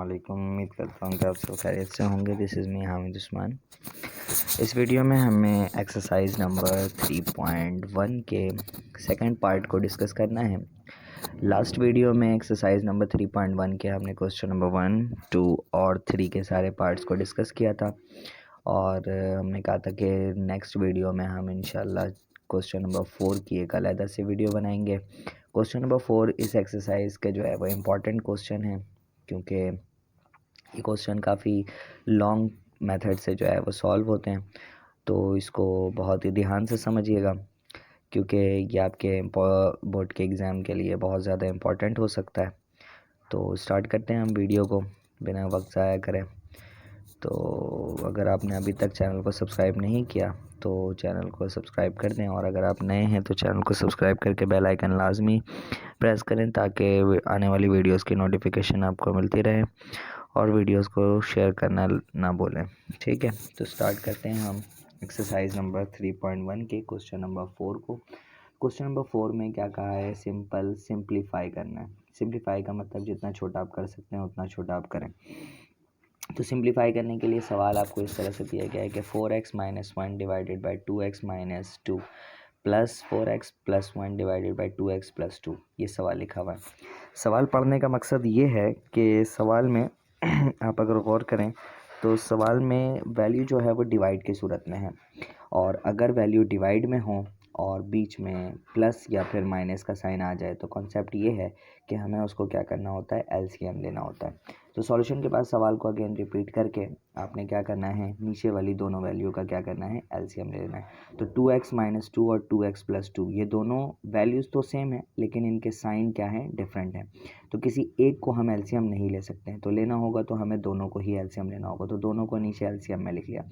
वालेकुम। उम्मीद करता हूँ कि आप सब खैरियत से होंगे। This is me Hamid Usman. इस वीडियो में हमें एक्सरसाइज नंबर 3.1 के सेकंड पार्ट को डिस्कस करना है। लास्ट वीडियो में एक्सरसाइज नंबर 3.1 के हमने क्वेश्चन नंबर 1, 2 और 3 के सारे पार्ट्स को डिस्कस किया था और हमने कहा था कि नेक्स्ट वीडियो में हम इंशाल्लाह क्वेश्चन नंबर 4 की एक अलग से वीडियो बनाएंगे। क्वेश्चन नंबर 4 इस एक्सरसाइज के जो है वो इम्पॉर्टेंट क्वेश्चन है, क्योंकि ये क्वेश्चन काफ़ी लॉन्ग मेथड से जो है वो सॉल्व होते हैं, तो इसको बहुत ही ध्यान से समझिएगा, क्योंकि ये आपके बोर्ड के एग्ज़ाम के लिए बहुत ज़्यादा इम्पॉर्टेंट हो सकता है। तो स्टार्ट करते हैं हम वीडियो को बिना वक्त ज़ाया करें। तो अगर आपने अभी तक चैनल को सब्सक्राइब नहीं किया तो चैनल को सब्सक्राइब कर दें, और अगर आप नए हैं तो चैनल को सब्सक्राइब करके बेल आइकन लाजमी प्रेस करें ताकि आने वाली वीडियोस की नोटिफिकेशन आपको मिलती रहे, और वीडियोस को शेयर करना ना भूलें। ठीक है, तो स्टार्ट करते हैं हम एक्सरसाइज नंबर 3.1 के क्वेश्चन नंबर 4 को। क्वेश्चन नंबर 4 में क्या कहा है? सिंप्लीफाई करना है। सिंप्लीफाई का मतलब जितना छोटा आप कर सकते हैं उतना छोटा आप करें। तो सिंप्लीफाई करने के लिए सवाल आपको इस तरह से दिया गया है कि 4x minus 1 divided by 2x minus 2 plus 4x plus 1 divided by 2x plus 2, ये सवाल लिखा हुआ है। सवाल पढ़ने का मकसद ये है कि सवाल में आप अगर गौर करें तो सवाल में वैल्यू जो है वो डिवाइड की सूरत में है, और अगर वैल्यू डिवाइड में हो और बीच में प्लस या फिर माइनस का साइन आ जाए तो कॉन्सेप्ट ये है कि हमें उसको क्या करना होता है? एलसीएम लेना होता है। तो सॉल्यूशन के बाद सवाल को अगेन रिपीट करके आपने क्या करना है? नीचे वाली दोनों वैल्यू का क्या करना है? एलसीएम ले लेना है। तो 2x माइनस 2 और 2x प्लस 2, ये दोनों वैल्यूज़ तो सेम है लेकिन इनके साइन क्या है? डिफरेंट है। तो किसी एक को हम एलसीएम नहीं ले सकते हैं, तो लेना होगा तो हमें दोनों को ही एलसीएम लेना होगा। तो दोनों को नीचे एलसीएम में लिख लिया।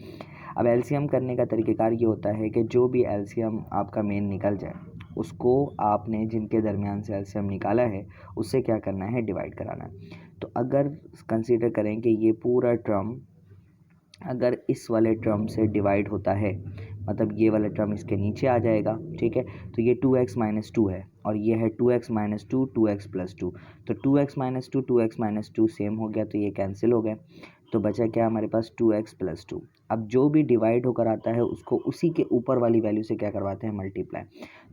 अब एलसीएम करने का तरीक़ेकार ये होता है कि जो भी एलसीएम आपका मेन निकल जाए उसको आपने जिनके दरमियान से एलसीएम निकाला है उससे क्या करना है? डिवाइड कराना है। तो अगर कंसीडर करें कि ये पूरा टर्म अगर इस वाले टर्म से डिवाइड होता है, मतलब ये वाला टर्म इसके नीचे आ जाएगा, ठीक है। तो ये 2x माइनस 2 है और ये है 2x माइनस 2 2x प्लस 2। तो 2x minus 2 2x minus 2 same हो गया, तो ये कैंसिल हो गए। तो बचा क्या हमारे पास? 2x plus 2। अब जो भी डिवाइड होकर आता है उसको उसी के ऊपर वाली वैल्यू से क्या करवाते हैं? मल्टीप्लाई।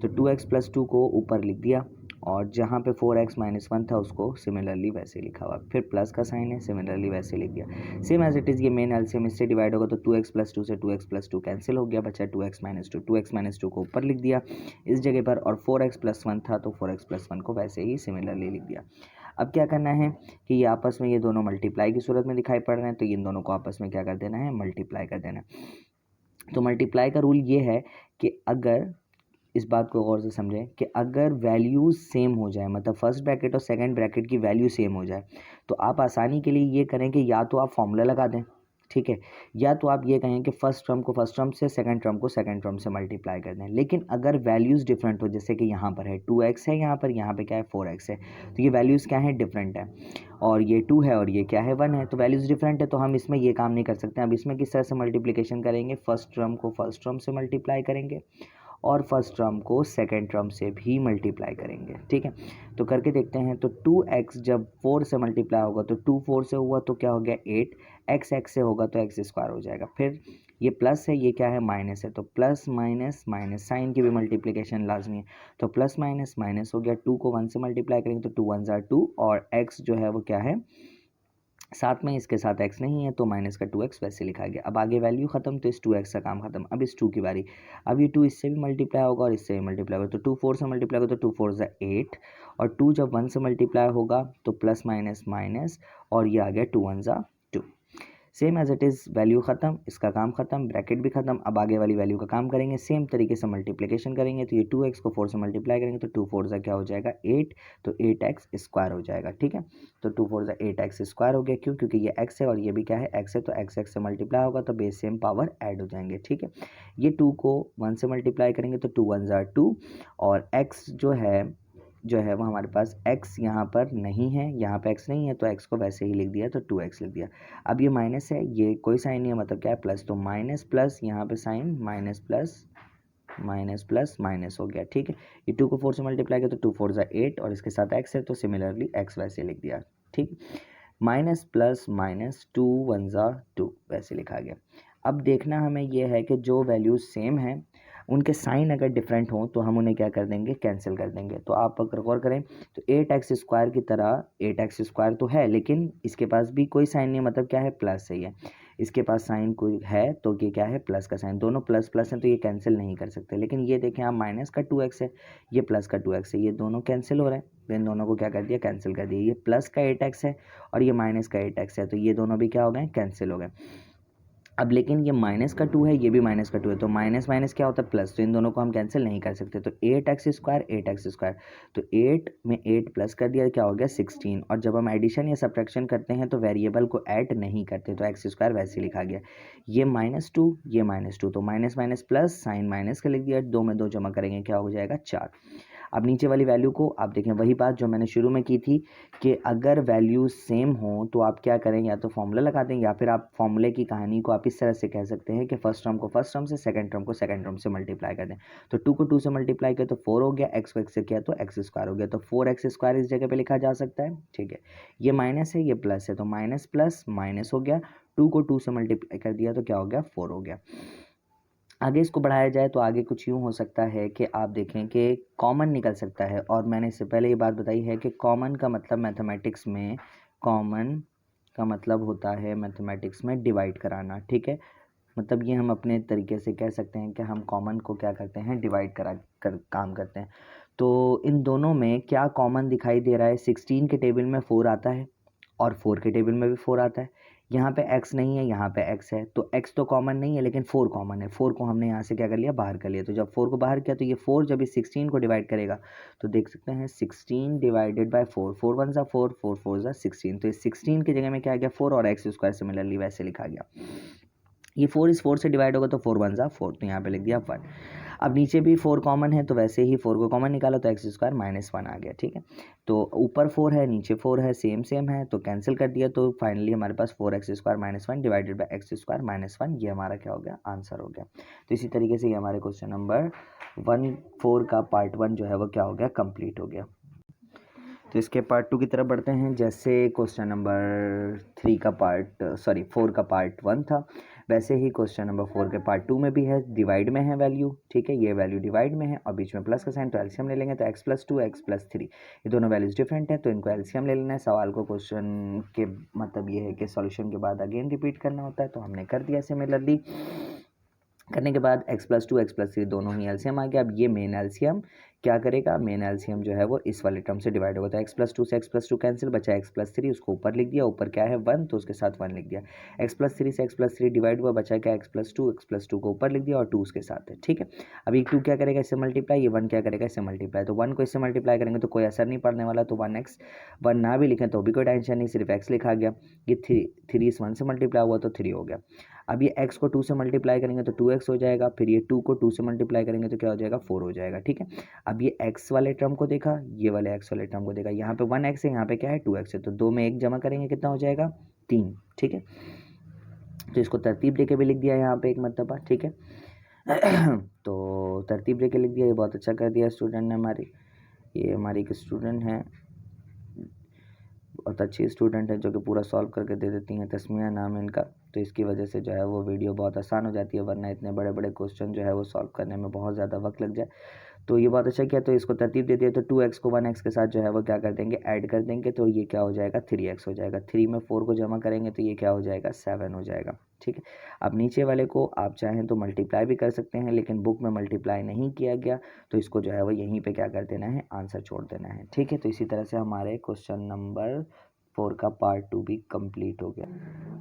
तो 2x प्लस 2 को ऊपर लिख दिया, और जहाँ पे 4x माइनस 1 था उसको सिमिलरली वैसे लिखा हुआ, फिर प्लस का साइन है, सिमिलरली वैसे लिख दिया। सेम एज इट इज़ ये मेन एलसीएम इससे डिवाइड होगा तो 2x प्लस 2 से 2x प्लस 2 कैंसिल हो गया, बचा 2x माइनस 2। 2x माइनस 2 को ऊपर लिख दिया इस जगह पर, और 4x प्लस 1 था तो 4x प्लस 1 को वैसे ही सिमिलरली लिख दिया। अब क्या करना है कि ये आपस में ये दोनों मल्टीप्लाई की सूरत में दिखाई पड़ रहे हैं, तो इन दोनों को आपस में क्या कर देना है? मल्टीप्लाई कर देना है। तो मल्टीप्लाई का रूल ये है कि अगर इस बात को गौर से समझें कि अगर वैल्यूज़ सेम हो जाए, मतलब फर्स्ट ब्रैकेट और सेकंड ब्रैकेट की वैल्यू सेम हो जाए, तो आप आसानी के लिए ये करें कि या तो आप फॉर्मूला लगा दें, ठीक है, या तो आप ये कहें कि फर्स्ट टर्म को फर्स्ट टर्म से, सेकंड टर्म को सेकंड टर्म से मल्टीप्लाई कर दें। लेकिन अगर वैल्यूज़ डिफरेंट हो, जैसे कि यहाँ पर है 2x है, यहाँ पे क्या है? 4x है, तो ये वैल्यूज़ क्या है? डिफरेंट है, और ये 2 है और ये क्या है? 1 है, तो वैल्यूज़ डिफरेंट है, तो हम इसमें ये काम नहीं कर सकते। अब इसमें किस तरह से मल्टीप्लिकेशन करेंगे? फर्स्ट टर्म को फर्स्ट टर्म से मल्टीप्लाई करेंगे और फर्स्ट टर्म को सेकंड टर्म से भी मल्टीप्लाई करेंगे, ठीक है। तो करके देखते हैं। तो 2x जब 4 से मल्टीप्लाई होगा तो 2 4 से हुआ तो क्या हो गया? 8। x से होगा तो x स्क्वायर हो जाएगा। फिर ये प्लस है, ये क्या है? माइनस है, तो प्लस माइनस माइनस, साइन की भी मल्टीप्लिकेशन लाजमी है, तो प्लस माइनस माइनस हो गया। 2 को 1 से मल्टीप्लाई करेंगे तो 2 1 ज़ा 2, और x जो है वो क्या है? साथ में, इसके साथ x नहीं है तो माइनस का 2x वैसे लिखा गया। अब आगे वैल्यू ख़त्म तो इस 2x का काम ख़त्म। अब इस 2 की बारी। अब ये 2 इससे भी मल्टीप्लाई होगा और इससे भी मल्टीप्लाई होगा, तो 2 4 से मल्टीप्लाई होगा तो 2 4 ज़ा 8, और 2 जब 1 से मल्टीप्लाई होगा तो प्लस माइनस माइनस, और ये आ गया 2 1 ज़ा 2। Same as it is, value ख़त्म, इसका काम ख़त्म, ब्रैकेट भी ख़त्म। अब आगे वाली वैल्यू का काम करेंगे, सेम तरीके से मल्टीप्लिकेशन करेंगे। तो ये 2x को 4 से मल्टीप्लाई करेंगे तो 2 4 ज़ा क्या हो जाएगा? 8, तो 8x स्क्वायर हो जाएगा, ठीक है। तो 2 4 ज़ा 8x स्क्वायर हो गया, क्यों? क्योंकि ये x है और ये भी क्या है? x है, तो x से मल्टीप्लाई होगा तो बेस सेम पावर ऐड हो जाएंगे, ठीक है। ये 2 को 1 से मल्टीप्लाई करेंगे तो 2 1 ज़ा 2, और x जो है वो हमारे पास x यहाँ पर नहीं है, यहाँ पे x नहीं है तो x को वैसे ही लिख दिया, तो 2x लिख दिया। अब ये माइनस है, ये कोई साइन नहीं है, मतलब क्या है? प्लस, तो माइनस प्लस, यहाँ पे sign minus plus minus plus minus हो गया, ठीक है। ये 2 को 4 से मल्टीप्लाई किया तो 2 4 ज़ा 8, और इसके साथ x है तो सिमिलरली x वैसे लिख दिया, ठीक। माइनस प्लस माइनस 2 1 ज़ा 2 वैसे लिखा गया। अब देखना हमें ये है कि जो वैल्यूज़ सेम हैं उनके साइन अगर डिफरेंट हों तो हम उन्हें क्या कर देंगे, कैंसिल कर देंगे। तो आप अगर गौर करें तो 8x² की तरह 8x² तो है, लेकिन इसके पास भी कोई साइन नहीं, मतलब क्या है, प्लस है ये। इसके पास साइन कोई है तो ये क्या है, प्लस का साइन। दोनों प्लस प्लस हैं तो ये कैंसिल नहीं कर सकते। लेकिन ये देखें आप, माइनस का 2x है, ये प्लस का 2x है, ये दोनों कैंसिल हो रहे हैं। तो इन दोनों को क्या कर दिया, कैंसिल कर दिया। ये प्लस का 8x है और ये माइनस का 8x है, तो ये दोनों भी क्या हो गए, कैंसिल हो गए। अब लेकिन ये माइनस का 2 है, ये भी माइनस का 2 है, तो माइनस माइनस क्या होता है, प्लस। तो इन दोनों को हम कैंसिल नहीं कर सकते। तो 8x², तो 8 में 8 प्लस कर दिया, क्या हो गया, 16। और जब हम एडिशन या सब्ट्रैक्शन करते हैं तो वेरिएबल को ऐड नहीं करते, तो x² वैसे लिखा गया। ये -2, ये -2, तो minus minus plus, sign minus का लिख दिया, 2 में 2 जमा करेंगे, क्या हो जाएगा, 4। अब नीचे वाली वैल्यू को आप देखें, वही बात जो मैंने शुरू में की थी कि अगर वैल्यू सेम हो तो आप क्या करें, या तो फॉर्मूला लगा दें, या फिर आप फॉर्मूले की कहानी को आप इस तरह से कह सकते हैं कि फर्स्ट टर्म को फर्स्ट टर्म से, सेकंड टर्म को सेकंड टर्म से मल्टीप्लाई कर दें। तो 2 को 2 से मल्टीप्लाई किया तो 4 हो गया, x को x से किया तो x² हो गया, तो 4x² इस जगह पे लिखा जा सकता है। ठीक है, ये माइनस है, ये प्लस है, तो माइनस प्लस माइनस हो गया, 2 को 2 से मल्टीप्लाई कर दिया तो क्या हो गया, 4 हो गया। आगे इसको बढ़ाया जाए तो आगे कुछ यूँ हो सकता है कि आप देखें कि कॉमन निकल सकता है। और मैंने इससे पहले ये बात बताई है कि कॉमन का मतलब मैथमेटिक्स में, कॉमन का मतलब होता है मैथमेटिक्स में डिवाइड कराना। ठीक है, मतलब ये हम अपने तरीके से कह सकते हैं कि हम कॉमन को क्या करते हैं, डिवाइड काम करते हैं। तो इन दोनों में क्या कॉमन दिखाई दे रहा है, 16 के टेबल में 4 आता है और 4 के टेबल में भी 4 आता है। यहाँ पे x नहीं है, यहाँ पे x है, तो x तो कॉमन नहीं है लेकिन 4 कॉमन है। 4 को हमने यहाँ से क्या कर लिया, बाहर कर लिया। तो जब 4 को बाहर किया तो ये 4 जब इस 16 को डिवाइड करेगा तो देख सकते हैं 16 डिवाइडेड बाय 4, 4 1 ज़ा 4, 4 4 ज़ा 16। तो इस 16 की जगह में क्या आ गया, 4, और x² सिमिलरली वैसे लिखा गया। ये 4 इस 4 से डिवाइड होगा तो 4 1 ज़ा 4, तो यहाँ पे लिख दिया 1। अब नीचे भी 4 कॉमन है तो वैसे ही 4 को कॉमन निकाला तो x² -1 आ गया। ठीक है, तो ऊपर 4 है, नीचे 4 है, सेम सेम है, तो कैंसिल कर दिया। तो फाइनली हमारे पास 4x² -1 डिवाइडेड बाय x² -1, ये हमारा क्या हो गया, आंसर हो गया। तो इसी तरीके से ये हमारे क्वेश्चन नंबर 4 का पार्ट 1 जो है वो क्या हो गया, कंप्लीट हो गया। तो इसके पार्ट 2 की तरफ बढ़ते हैं। जैसे क्वेश्चन नंबर 4 का पार्ट 1 था, वैसे ही क्वेश्चन नंबर 4 के पार्ट 2 में भी है, डिवाइड में है वैल्यू। ठीक है, ये वैल्यू डिवाइड में है और बीच में प्लस का साइन, तो एलसीएम ले लेंगे। तो x+2 x+3 ये दोनों वैल्यूज डिफरेंट है, तो इनको एलसीएम ले लेना है। सवाल को क्वेश्चन के मतलब ये है कि सॉल्यूशन के बाद अगेन रिपीट करना होता है, तो हमने कर दिया सिमिलरली। करने के बाद x+2 x+3 दोनों ही एलसीएम आ गया। अब ये मेन एलसीएम क्या करेगा, मेन एलसीएम जो है वो इस वाले टर्म से डिवाइड होगा। तो x+2 से x+2 कैंसिल, बचा x+3, उसको ऊपर लिख दिया, ऊपर क्या है 1 तो उसके साथ 1 लिख दिया। x+3 से x+3 डिवाइड हुआ, बचा क्या, x+2 को ऊपर लिख दिया और 2 उसके साथ है। ठीक है, अब ये 2 क्या करेगा, इससे मल्टीप्लाई, ये 1 क्या करेगा, इससे मल्टीप्लाई। तो 1 को इससे मल्टीप्लाई करेंगे तो कोई असर नहीं पड़ने वाला, तो 1x 1 ना भी लिखें तो भी कोई टेंशन नहीं, सिर्फ x लिखा गया। ये 3 इस 1 से मल्टीप्लाई हुआ तो 3 हो गया। अब ये x को 2 से मल्टीप्लाई करेंगे तो 2x हो जाएगा, फिर ये 2 को 2 से मल्टीप्लाई करेंगे तो क्या हो जाएगा, 4 हो जाएगा। ठीक है, अब ये x वाले टर्म को देखा, ये वाले x वाले टर्म को देखा, यहाँ पे 1x है, यहाँ पे क्या है 2x है, तो 2 में 1 जमा करेंगे कितना हो जाएगा, 3। ठीक है, तो इसको तरतीब देके भी लिख दिया यहाँ पे एक मरतबा। ठीक है तो तरतीब देके लिख दिया, ये बहुत अच्छा कर दिया स्टूडेंट ने हमारी। ये हमारी एक स्टूडेंट हैं, बहुत अच्छी स्टूडेंट है जो कि पूरा सॉल्व करके दे देती हैं। तस्मिया नाम है इनका, तो इसकी वजह से जो है वो वीडियो बहुत आसान हो जाती है, वरना इतने बड़े बड़े क्वेश्चन जो है वो सॉल्व करने में बहुत ज़्यादा वक्त लग जाए। तो ये बहुत अच्छा किया, तो इसको तरतीब दे दिया। तो 2x को 1x के साथ जो है वो क्या कर देंगे, ऐड कर देंगे, तो ये क्या हो जाएगा, 3x हो जाएगा। 3 में 4 को जमा करेंगे तो ये क्या हो जाएगा, 7 हो जाएगा। ठीक है, अब नीचे वाले को आप चाहें तो मल्टीप्लाई भी कर सकते हैं, लेकिन बुक में मल्टीप्लाई नहीं किया गया, तो इसको जो है वो यहीं पे क्या कर देना है, आंसर छोड़ देना है। ठीक है, तो इसी तरह से हमारे क्वेश्चन नंबर 4 का पार्ट 2 भी कंप्लीट हो गया।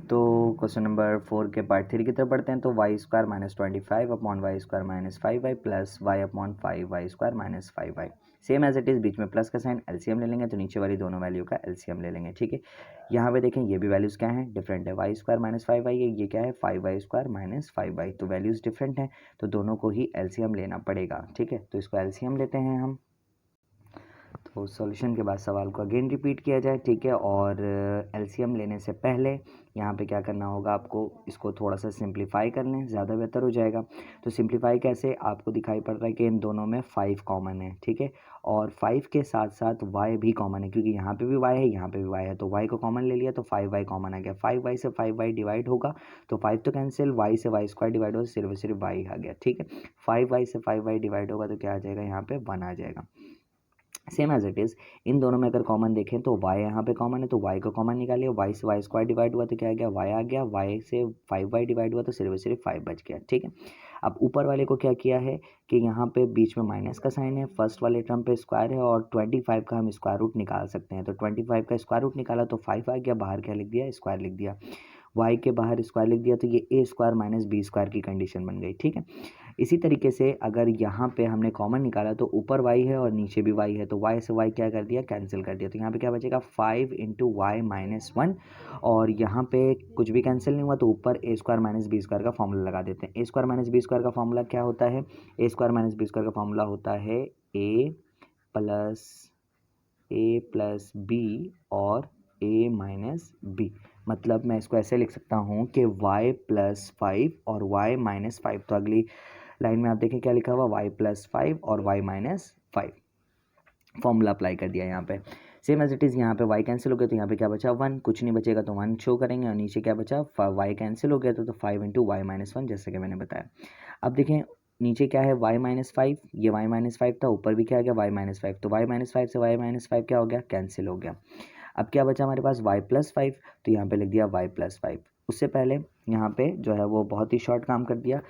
तो क्वेश्चन नंबर 4 के पार्ट 3 की तरफ बढ़ते हैं। तो y² -25 अपॉन y² -5y plus y upon 5y² -5y, same as it is, बीच में प्लस का साइन, एलसीएम ले लेंगे। तो नीचे वाली दोनों वैल्यू का एलसीएम ले लेंगे। ठीक है, यहाँ पे देखें ये भी वैल्यूज़ क्या हैं, डिफरेंट है। y² -5y है, ये क्या है 5y² -5y, तो वैल्यूज़ डिफरेंट हैं, तो दोनों को ही एलसीएम लेना पड़ेगा। ठीक है, तो इसको एलसीएम लेते हैं हम। तो सॉल्यूशन के बाद सवाल को अगेन रिपीट किया जाए, ठीक है। और एलसीएम लेने से पहले यहाँ पे क्या करना होगा, आपको इसको थोड़ा सा सिंप्लीफाई कर लें, ज़्यादा बेहतर हो जाएगा। तो सिंप्लीफाई कैसे, आपको दिखाई पड़ रहा है कि इन दोनों में 5 कॉमन है, ठीक है। और 5 के साथ साथ y भी कॉमन है, क्योंकि यहाँ पे भी y है, यहाँ पे भी y है, तो y को कॉमन ले लिया तो 5y कॉमन आ गया। 5y से 5y डिवाइड होगा तो 5 तो कैंसिल, y से y स्क्वायर डिवाइड होगा, सिर्फ y आ गया, ठीक है। 5y से 5y डिवाइड होगा तो क्या आ जाएगा, यहाँ पे 1 आ जाएगा। सेम एज इट इज़ इन दोनों में अगर कॉमन देखें तो y यहाँ पे कॉमन है, तो y को कॉमन निकालिए, y से y स्क्वायर डिवाइड हुआ तो क्या आ गया, y आ गया, y से 5y डिवाइड हुआ तो सिर्फ 5 बच गया, ठीक है। अब ऊपर वाले को क्या किया है कि यहाँ पे बीच में माइनस का साइन है, फर्स्ट वाले टर्म पे स्क्वायर है, और 25 का हम स्क्वायर रूट निकाल सकते हैं। तो 25 का स्क्वायर रूट निकाला तो 5 आ गया, बाहर क्या लिख दिया, स्क्वायर लिख दिया, y के बाहर स्क्वायर लिख दिया, तो ये a square minus B square की कंडीशन बन गई, ठीक है। इसी तरीके से अगर यहाँ पे हमने कॉमन निकाला तो ऊपर y है और नीचे भी y है, तो y से y क्या कर दिया, कैंसिल कर दिया, तो यहाँ पे क्या बचेगा, 5 इंटू वाई माइनस 1, और यहाँ पे कुछ भी कैंसिल नहीं हुआ तो ऊपर a square minus B square का फॉर्मूला लगा देते हैं। a square minus B square का फॉर्मूला क्या होता है, a square minus B square का फॉर्मूला होता है a प्लस बी और a माइनस बी। मतलब मैं इसको ऐसे लिख सकता हूँ कि y प्लस 5 और y माइनस 5। तो अगली लाइन में आप देखें क्या लिखा हुआ, y प्लस 5 और y माइनस 5, फॉर्मूला अप्लाई कर दिया यहाँ पे। सेम एज इट इज़ यहाँ पे y कैंसिल हो गया तो यहाँ पे क्या बचा, 1, कुछ नहीं बचेगा तो 1 शो करेंगे, और नीचे क्या बचा, y कैंसिल हो गया तो 5 इंटू वाई माइनस 1, जैसे कि मैंने बताया। अब देखें नीचे क्या है, y माइनस 5, ये y माइनस 5 था, ऊपर भी क्या आ गया, y माइनस 5, तो y माइनस 5 से y माइनस 5 क्या हो गया, कैंसिल हो गया। अब क्या बचा हमारे पास, y प्लस 5, तो यहाँ पे लिख दिया y प्लस 5। उससे पहले यहाँ पे जो है वो बहुत ही शॉर्ट काम कर दिया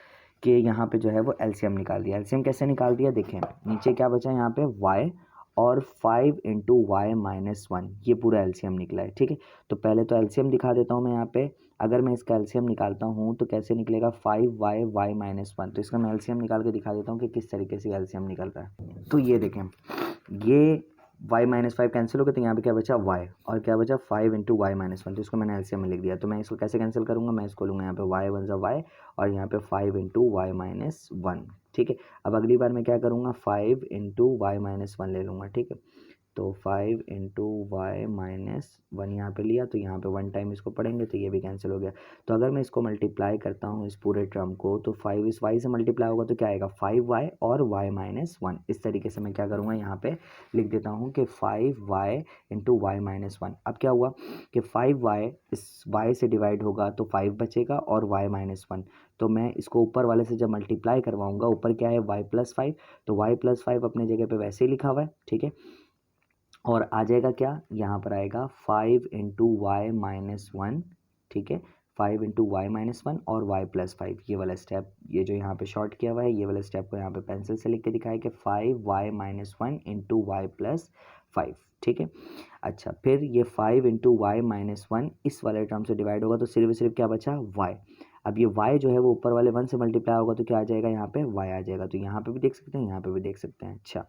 कि यहाँ पे जो है वो एलसीएम निकाल दिया। एलसीएम कैसे निकाल दिया, देखें नीचे क्या बचा यहाँ पे, y और 5 इंटू वाई माइनस 1, ये पूरा एलसीएम निकला है, ठीक है। तो पहले तो एलसीएम दिखा देता हूँ मैं यहाँ पे। अगर मैं इसका एलसीएम निकालता हूँ तो कैसे निकलेगा, 5y वाई माइनस 1, तो इसका मैं एलसीएम निकाल के दिखा देता हूँ कि किस तरीके से एलसीएम निकल रहा है। तो ये देखें, ये y माइनस 5 कैंसिल हो गया तो यहाँ पे क्या बचा, y, और क्या बचा 5 इंटू वाई माइनस 1, तो इसको मैंने एलसीएम में लिख दिया। तो मैं इसको कैसे कैंसिल करूँगा, मैं इसको लूँगा यहाँ पे y वन ज़ा y, और यहाँ पे 5 इंटू वाई माइनस 1, ठीक है। अब अगली बार मैं क्या करूँगा, 5 इंटू वाई माइनस 1 ले लूँगा, ठीक है। तो 5 इंटू वाई माइनस 1 यहाँ पर लिया, तो यहाँ पे 1 टाइम इसको पढ़ेंगे तो ये भी कैंसिल हो गया। तो अगर मैं इसको मल्टीप्लाई करता हूँ इस पूरे टर्म को, तो 5 इस y से मल्टीप्लाई होगा तो क्या आएगा, 5y और y माइनस 1। इस तरीके से मैं क्या करूँगा, यहाँ पे लिख देता हूँ कि 5y इंटू वाई माइनस 1। अब क्या हुआ कि 5y इस y से डिवाइड होगा तो 5 बचेगा और y माइनस 1, तो मैं इसको ऊपर वाले से जब मल्टीप्लाई करवाऊँगा, ऊपर क्या है y प्लस 5, तो y प्लस 5 अपने जगह पे वैसे ही लिखा हुआ है, ठीक है। और आ जाएगा क्या, यहाँ पर आएगा 5 इंटू वाई माइनस 1, ठीक है। 5 इंटू वाई माइनस 1 और y प्लस 5, ये वाला स्टेप, ये जो यहाँ पे शॉर्ट किया हुआ है, ये वाला स्टेप को यहाँ पे पेंसिल से लिख के दिखाया कि 5y minus 1 into Y plus 5, ठीक है। अच्छा, फिर ये 5 इंटू वाई माइनस 1 इस वाले टर्म से डिवाइड होगा तो सिर्फ क्या बचा, y। अब ये y जो है वो ऊपर वाले 1 से मल्टीप्लाई होगा तो क्या आ जाएगा, यहाँ पे y आ जाएगा। तो यहाँ पे भी देख सकते हैं, यहाँ पे भी देख सकते हैं। अच्छा,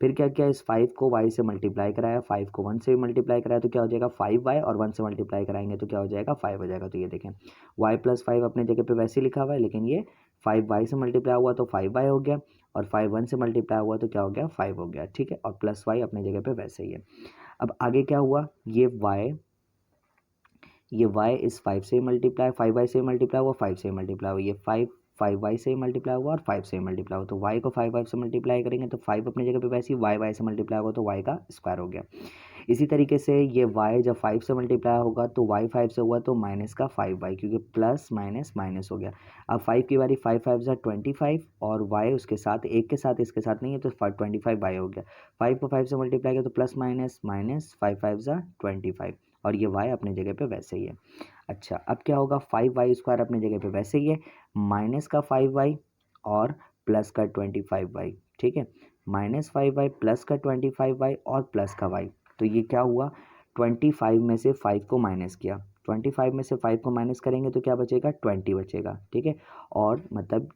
फिर क्या किया, इस 5 को y से मल्टीप्लाई कराया, 5 को 1 से भी मल्टीप्लाई कराया तो क्या हो जाएगा, 5y, और 1 से मल्टीप्लाई कराएंगे तो क्या हो जाएगा, 5 हो जाएगा। तो ये देखें y प्लस 5 अपने जगह पे वैसे लिखा हुआ है, लेकिन ये 5y से मल्टीप्लाई हुआ तो 5y हो गया, और 5 1 से मल्टीप्लाई हुआ तो क्या हो गया, 5 हो गया, ठीक है। और प्लस y अपने जगह पे वैसे ही है। अब आगे क्या हुआ, ये y इस 5 से मल्टीप्लाई, 5y से मल्टीप्लाई हुआ, 5 से मल्टीप्लाई हुआ, ये 5y से मल्टीप्लाई हुआ और 5 से मल्टीप्लाई हुआ, तो y को 5y से मल्टीप्लाई करेंगे तो 5 अपनी जगह पे वैसे ही, y से मल्टीप्लाई होगा तो y का स्क्वायर हो गया। इसी तरीके से ये y जब 5 से मल्टीप्लाई होगा तो y 5 से हुआ तो माइनस का 5y, क्योंकि प्लस माइनस माइनस हो गया। अब 5 की बारी, 5 5 ज़ा 25, और y उसके साथ, एक के साथ इसके साथ नहीं है तो 25y हो गया। 5 को 5 से मल्टीप्लाई किया तो प्लस माइनस माइनस, 5 5 ज़ा 25, और ये y अपने जगह पे वैसे ही है। अच्छा, अब क्या होगा, 5y स्क्वायर अपने जगह पे वैसे ही है, माइनस का 5y और प्लस का 25y, ठीक है। माइनस 5y प्लस का 25y और प्लस का y, तो ये क्या हुआ, 25 में से 5 को माइनस किया, 25 में से 5 को माइनस करेंगे तो क्या बचेगा, 20 बचेगा, ठीक है। और मतलब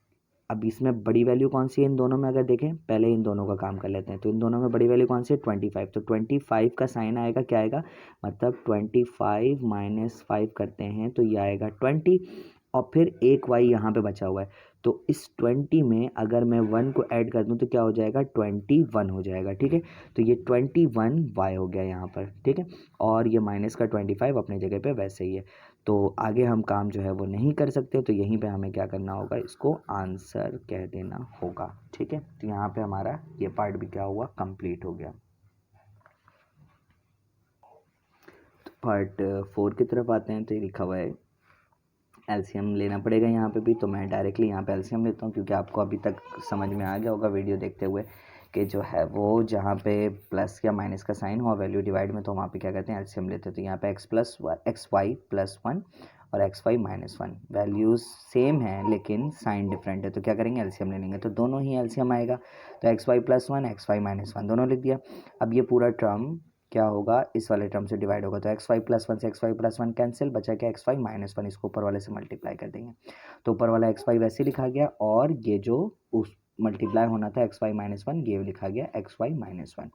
अब इसमें बड़ी वैल्यू कौन सी है इन दोनों में, अगर देखें पहले इन दोनों का काम कर लेते हैं, तो इन दोनों में बड़ी वैल्यू कौन सी है, 25। तो 25 का साइन आएगा, क्या आएगा, मतलब 25 माइनस 5 करते हैं तो ये आएगा 20, और फिर एक y यहाँ पे बचा हुआ है। तो इस 20 में अगर मैं 1 को ऐड कर दूँ तो क्या हो जाएगा, 21 हो जाएगा। ठीक है, तो ये 21y हो गया यहाँ पर। ठीक है, और ये माइनस का 25 अपने जगह पे वैसे ही है। तो आगे हम काम जो है वो नहीं कर सकते, तो यहीं पे हमें क्या करना होगा, इसको आंसर कह देना होगा। ठीक है, तो यहाँ पे हमारा ये पार्ट भी क्या हुआ, कंप्लीट हो गया। तो पार्ट 4 की तरफ आते हैं। तो ये लिखा हुआ है एलसीएम लेना पड़ेगा यहाँ पे भी। तो मैं डायरेक्टली यहाँ पे एलसीएम लेता हूँ, क्योंकि आपको अभी तक समझ में आ गया होगा वीडियो देखते हुए कि जो है वो जहाँ पे प्लस या माइनस का साइन हुआ वैल्यू डिवाइड में, तो वहाँ पे क्या करते हैं, एलसीएम लेते हैं। तो यहाँ पे एक्स वाई प्लस 1 और X Y minus 1 values same है लेकिन साइन डिफरेंट है, तो क्या करेंगे, एलसीएम ले लेंगे। तो दोनों ही एलसीएम आएगा। तो X Y plus 1 X Y minus 1 दोनों लिख दिया। अब ये पूरा टर्म क्या होगा, इस वाले टर्म से डिवाइड होगा। तो एक्स वाई प्लस 1 से एक्स वाई प्लस 1 कैंसिल, बचा क्या, एक्स वाई माइनस 1, इसको ऊपर वाले से मल्टीप्लाई कर देंगे। तो ऊपर वाला एक्स वाई वैसे लिखा गया, और ये जो उस मल्टीप्लाई होना था एक्स वाई माइनस 1, ये लिखा गया एक्स वाई माइनस 1।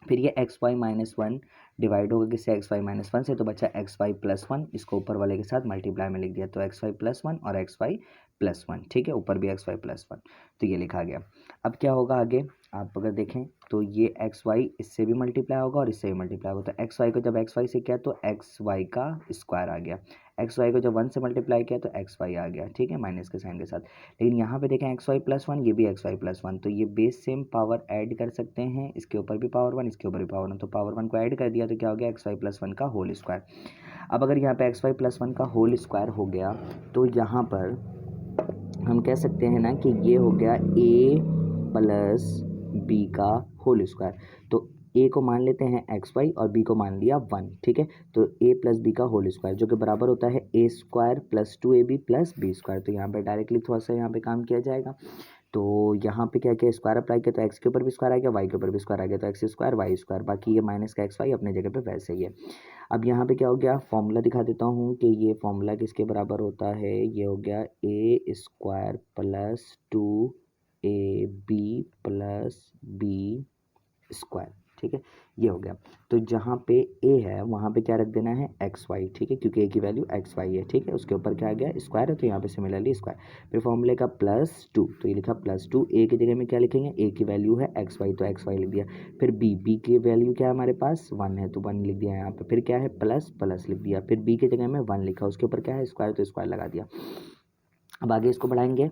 फिर ये एक्स वाई माइनस 1 डिवाइड होगा किससे, एक्स वाई माइनस 1 से, तो बचा एक्स वाई प्लस 1, इसको ऊपर वाले के साथ मल्टीप्लाई में लिख दिया। तो एक्स वाई प्लस 1 और एक्स वाई प्लस 1। ठीक है, ऊपर भी एक्स वाई प्लस 1, तो ये लिखा गया। अब क्या होगा आगे, आप अगर देखें तो ये एक्स वाई इससे भी मल्टीप्लाई होगा और इससे भी मल्टीप्लाई होगा। तो एक्स वाई को जब एक्स वाई से किया तो एक्स वाई का स्क्वायर आ गया। एक्स वाई को जब 1 से मल्टीप्लाई किया तो एक्स वाई आ गया। ठीक है, माइनस के साइन के साथ। लेकिन यहाँ पे देखें एक्स वाई प्लस 1, ये भी एक्स वाई प्लस 1, तो ये बेस सेम पावर ऐड कर सकते हैं, इसके ऊपर भी पावर 1 इसके ऊपर भी पावर 1, तो पावर 1 को ऐड कर दिया तो क्या हो गया, एक्स वाई प्लस 1 का होल स्क्वायर। अब अगर यहाँ पे एक्स वाई प्लस 1 का होल स्क्वायर हो गया तो यहाँ पर हम कह सकते हैं ना कि ये हो गया ए प्लस बी का होल स्क्वायर। तो ए को मान लेते हैं एक्स वाई और बी को मान लिया 1। ठीक है, तो ए प्लस बी का होल स्क्वायर जो कि बराबर होता है A square plus 2ab plus B square. तो यहाँ पे डायरेक्टली थोड़ा सा यहाँ पे काम किया जाएगा। तो यहाँ पे क्या किया, स्क्वायर अप्लाई किया तो एक्स के ऊपर भी स्क्वायर आ गया, वाई के ऊपर भी स्क्वायर आ गया, तो एक्स स्क्वायर वाई स्क्वायर, बाकी ये माइनस का एक्स वाई अपने जगह पे वैसे ही है। अब यहाँ पे क्या हो गया, फॉर्मूला दिखा देता हूँ कि ये फॉर्मूला किसके बराबर होता है। ये हो गया A square plus 2ab plus B square. ठीक है, ये हो गया। तो जहाँ पे ए है वहाँ पे क्या रख देना है, एक्स वाई। ठीक है, क्योंकि ए की वैल्यू एक्स वाई है। ठीक है, उसके ऊपर क्या आ गया, स्क्वायर है, तो यहाँ पे सिमिलरली स्क्वायर। फिर फॉर्मूले का +2, तो ये लिखा +2, ए की जगह में क्या लिखेंगे, ए की वैल्यू है एक्स वाई, तो एक्स वाई लिख दिया। फिर बी की वैल्यू क्या है हमारे पास 1 है, तो 1 लिख दिया यहाँ पे। फिर क्या है, प्लस प्लस लिख दिया। फिर बी की जगह में 1 लिखा, उसके ऊपर क्या है स्क्वायर, तो स्क्वायर लगा दिया। अब आगे इसको बढ़ाएंगे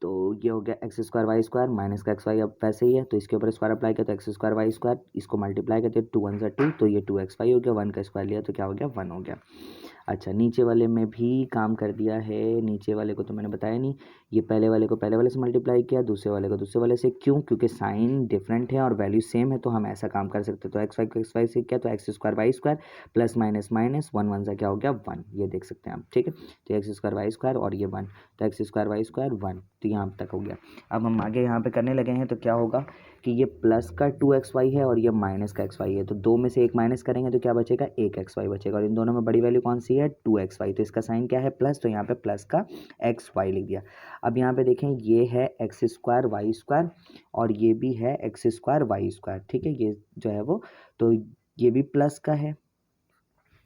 तो ये हो गया X square Y square, minus का एक्स वाई अब वैसे ही है, तो इसके ऊपर स्क्वायर अप्लाई किया तो एक्स स्क्वायर वाई स्क्वायर, इसको मल्टीप्लाई करते 2 1 2, तो ये 2 एक्स वाई हो गया। 1 का स्क्वायर लिया तो क्या हो गया, 1 हो गया। अच्छा, नीचे वाले में भी काम कर दिया है। नीचे वाले को तो मैंने बताया नहीं, ये पहले वाले को पहले वाले से मल्टीप्लाई किया, दूसरे वाले को दूसरे वाले से। क्यों, क्योंकि साइन डिफरेंट है और वैल्यू सेम है, तो हम ऐसा काम कर सकते हैं। तो एक्स वाई को एक्स वाई से किया तो X square Y square plus minus minus 1 1 सा क्या हो गया 1, ये देख सकते हैं आप। ठीक है, तो एक्स स्क्वायर वाई स्क्वायर और ये 1, तो एक्स स्क्वायर वाई स्क्वायर 1, तो यहाँ तक हो गया। अब हम आगे यहाँ पे करने लगे हैं, तो क्या होगा कि ये प्लस का 2 एक्स वाई है और ये माइनस का एक्स वाई है, तो दो में से एक माइनस करेंगे तो क्या बचेगा, 1 एक्स वाई बचेगा। और इन दोनों में बड़ी वैल्यू कौन सी है, 2 एक्स वाई, तो इसका साइन क्या है प्लस, तो यहाँ पे प्लस का एक्स वाई लिख दिया। अब यहाँ पे देखें, ये है एक्स स्क्वायर वाई स्क्वायर और ये भी है एक्स स्क्वायर वाई स्क्वायर। ठीक है, ये जो है वो, तो ये भी प्लस का है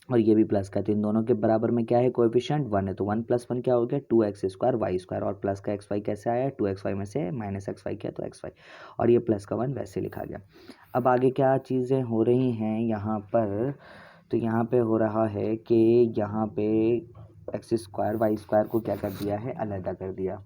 और ये भी प्लस का, तो इन दोनों के बराबर में क्या है, कोएफिशिएंट 1 है, तो 1 + 1 क्या हो गया, 2 एक्स स्क्वायर वाई स्क्वायर, और प्लस का एक्स वाई कैसे आया, 2 एक्स वाई में से माइनस एक्स वाई किया तो एक्स वाई, और ये प्लस का 1 वैसे लिखा गया। अब आगे क्या चीज़ें हो रही हैं यहाँ पर, तो यहाँ पे हो रहा है कि यहाँ पे एक्स स्क्वायर वाई स्क्वायर को क्या कर दिया है, अलग कर दिया।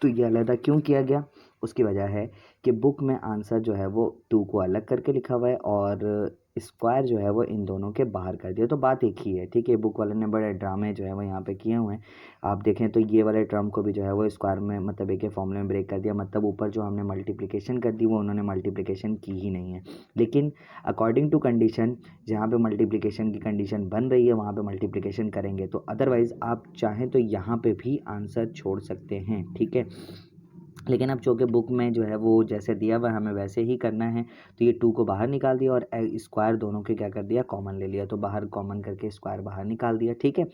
तो ये अलग क्यों किया गया, उसकी वजह है कि बुक में आंसर जो है वो 2 को अलग करके लिखा हुआ है और स्क्वायर जो है वो इन दोनों के बाहर कर दिया, तो बात एक ही है। ठीक है, बुक वाले ने बड़े ड्रामे जो है वो यहाँ पे किए हुए हैं। आप देखें तो ये वाले टर्म को भी जो है वो स्क्वायर में मतलब एक फॉर्मूले में ब्रेक कर दिया, मतलब ऊपर जो हमने मल्टीप्लिकेशन कर दी वो उन्होंने मल्टीप्लिकेशन की ही नहीं है। लेकिन अकॉर्डिंग टू कंडीशन, जहाँ पे मल्टीप्लिकेशन की कंडीशन बन रही है वहाँ पे मल्टीप्लिकेशन करेंगे, तो अदरवाइज़ आप चाहें तो यहाँ पे भी आंसर छोड़ सकते हैं। ठीक है, लेकिन अब चूँकि बुक में जो है वो जैसे दिया हुआ हमें वैसे ही करना है, तो ये 2 को बाहर निकाल दिया और स्क्वायर दोनों के क्या कर दिया, कॉमन ले लिया। तो बाहर कॉमन करके स्क्वायर बाहर निकाल दिया, ठीक है।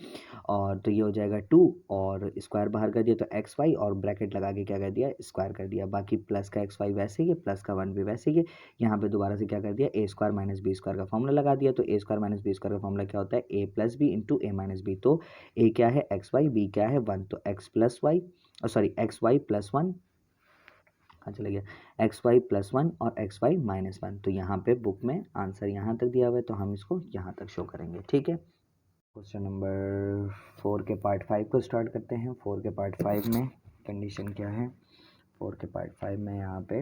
और तो ये हो जाएगा 2 और स्क्वायर बाहर कर दिया तो एक्स वाई और ब्रैकेट लगा के क्या कर दिया, स्क्वायर कर दिया। बाकी प्लस का एक्स वाई वैसे ही है, प्लस का 1 भी वैसे ही है। यहाँ पे दोबारा से क्या कर दिया, ए स्क्वायर माइनस बी स्क्वायर का फॉर्मूला लगा दिया। तो A square minus B square का फॉर्मूला क्या होता है, ए plus B into A minus B. तो ए क्या है एक्स वाई, बी क्या है 1, तो X plus Y sorry X Y plus 1 चला गया, एक्स वाई प्लस 1 और एक्स वाई माइनस 1। तो यहाँ पे बुक में आंसर यहाँ तक दिया हुआ है, तो हम इसको यहाँ तक शो करेंगे, ठीक है। क्वेश्चन नंबर 4 के पार्ट 5 को स्टार्ट करते हैं। 4 के पार्ट 5 में कंडीशन क्या है, 4 के पार्ट 5 में यहाँ पे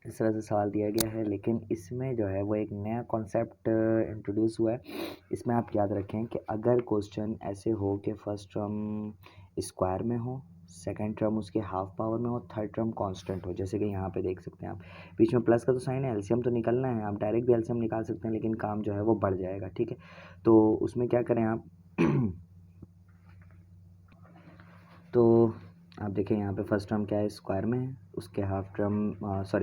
इस तरह से सवाल दिया गया है, लेकिन इसमें जो है वो एक नया कॉन्सेप्ट इंट्रोड्यूस हुआ है। इसमें आप याद रखें कि अगर क्वेश्चन ऐसे हो कि फर्स्ट टर्म स्क्वायर में हो, सेकंड टर्म उसके हाफ पावर में हो, थर्ड टर्म कांस्टेंट हो, जैसे कि यहाँ पे देख सकते हैं आप, बीच में प्लस का तो साइन है, एलसीएम तो निकलना है, आप डायरेक्ट भी एलसीएम निकाल सकते हैं, लेकिन काम जो है वो बढ़ जाएगा, ठीक है। तो उसमें क्या करें आप तो आप देखें यहाँ पे फर्स्ट टर्म क्या है, स्क्वायर में है, उसके हाफ टर्म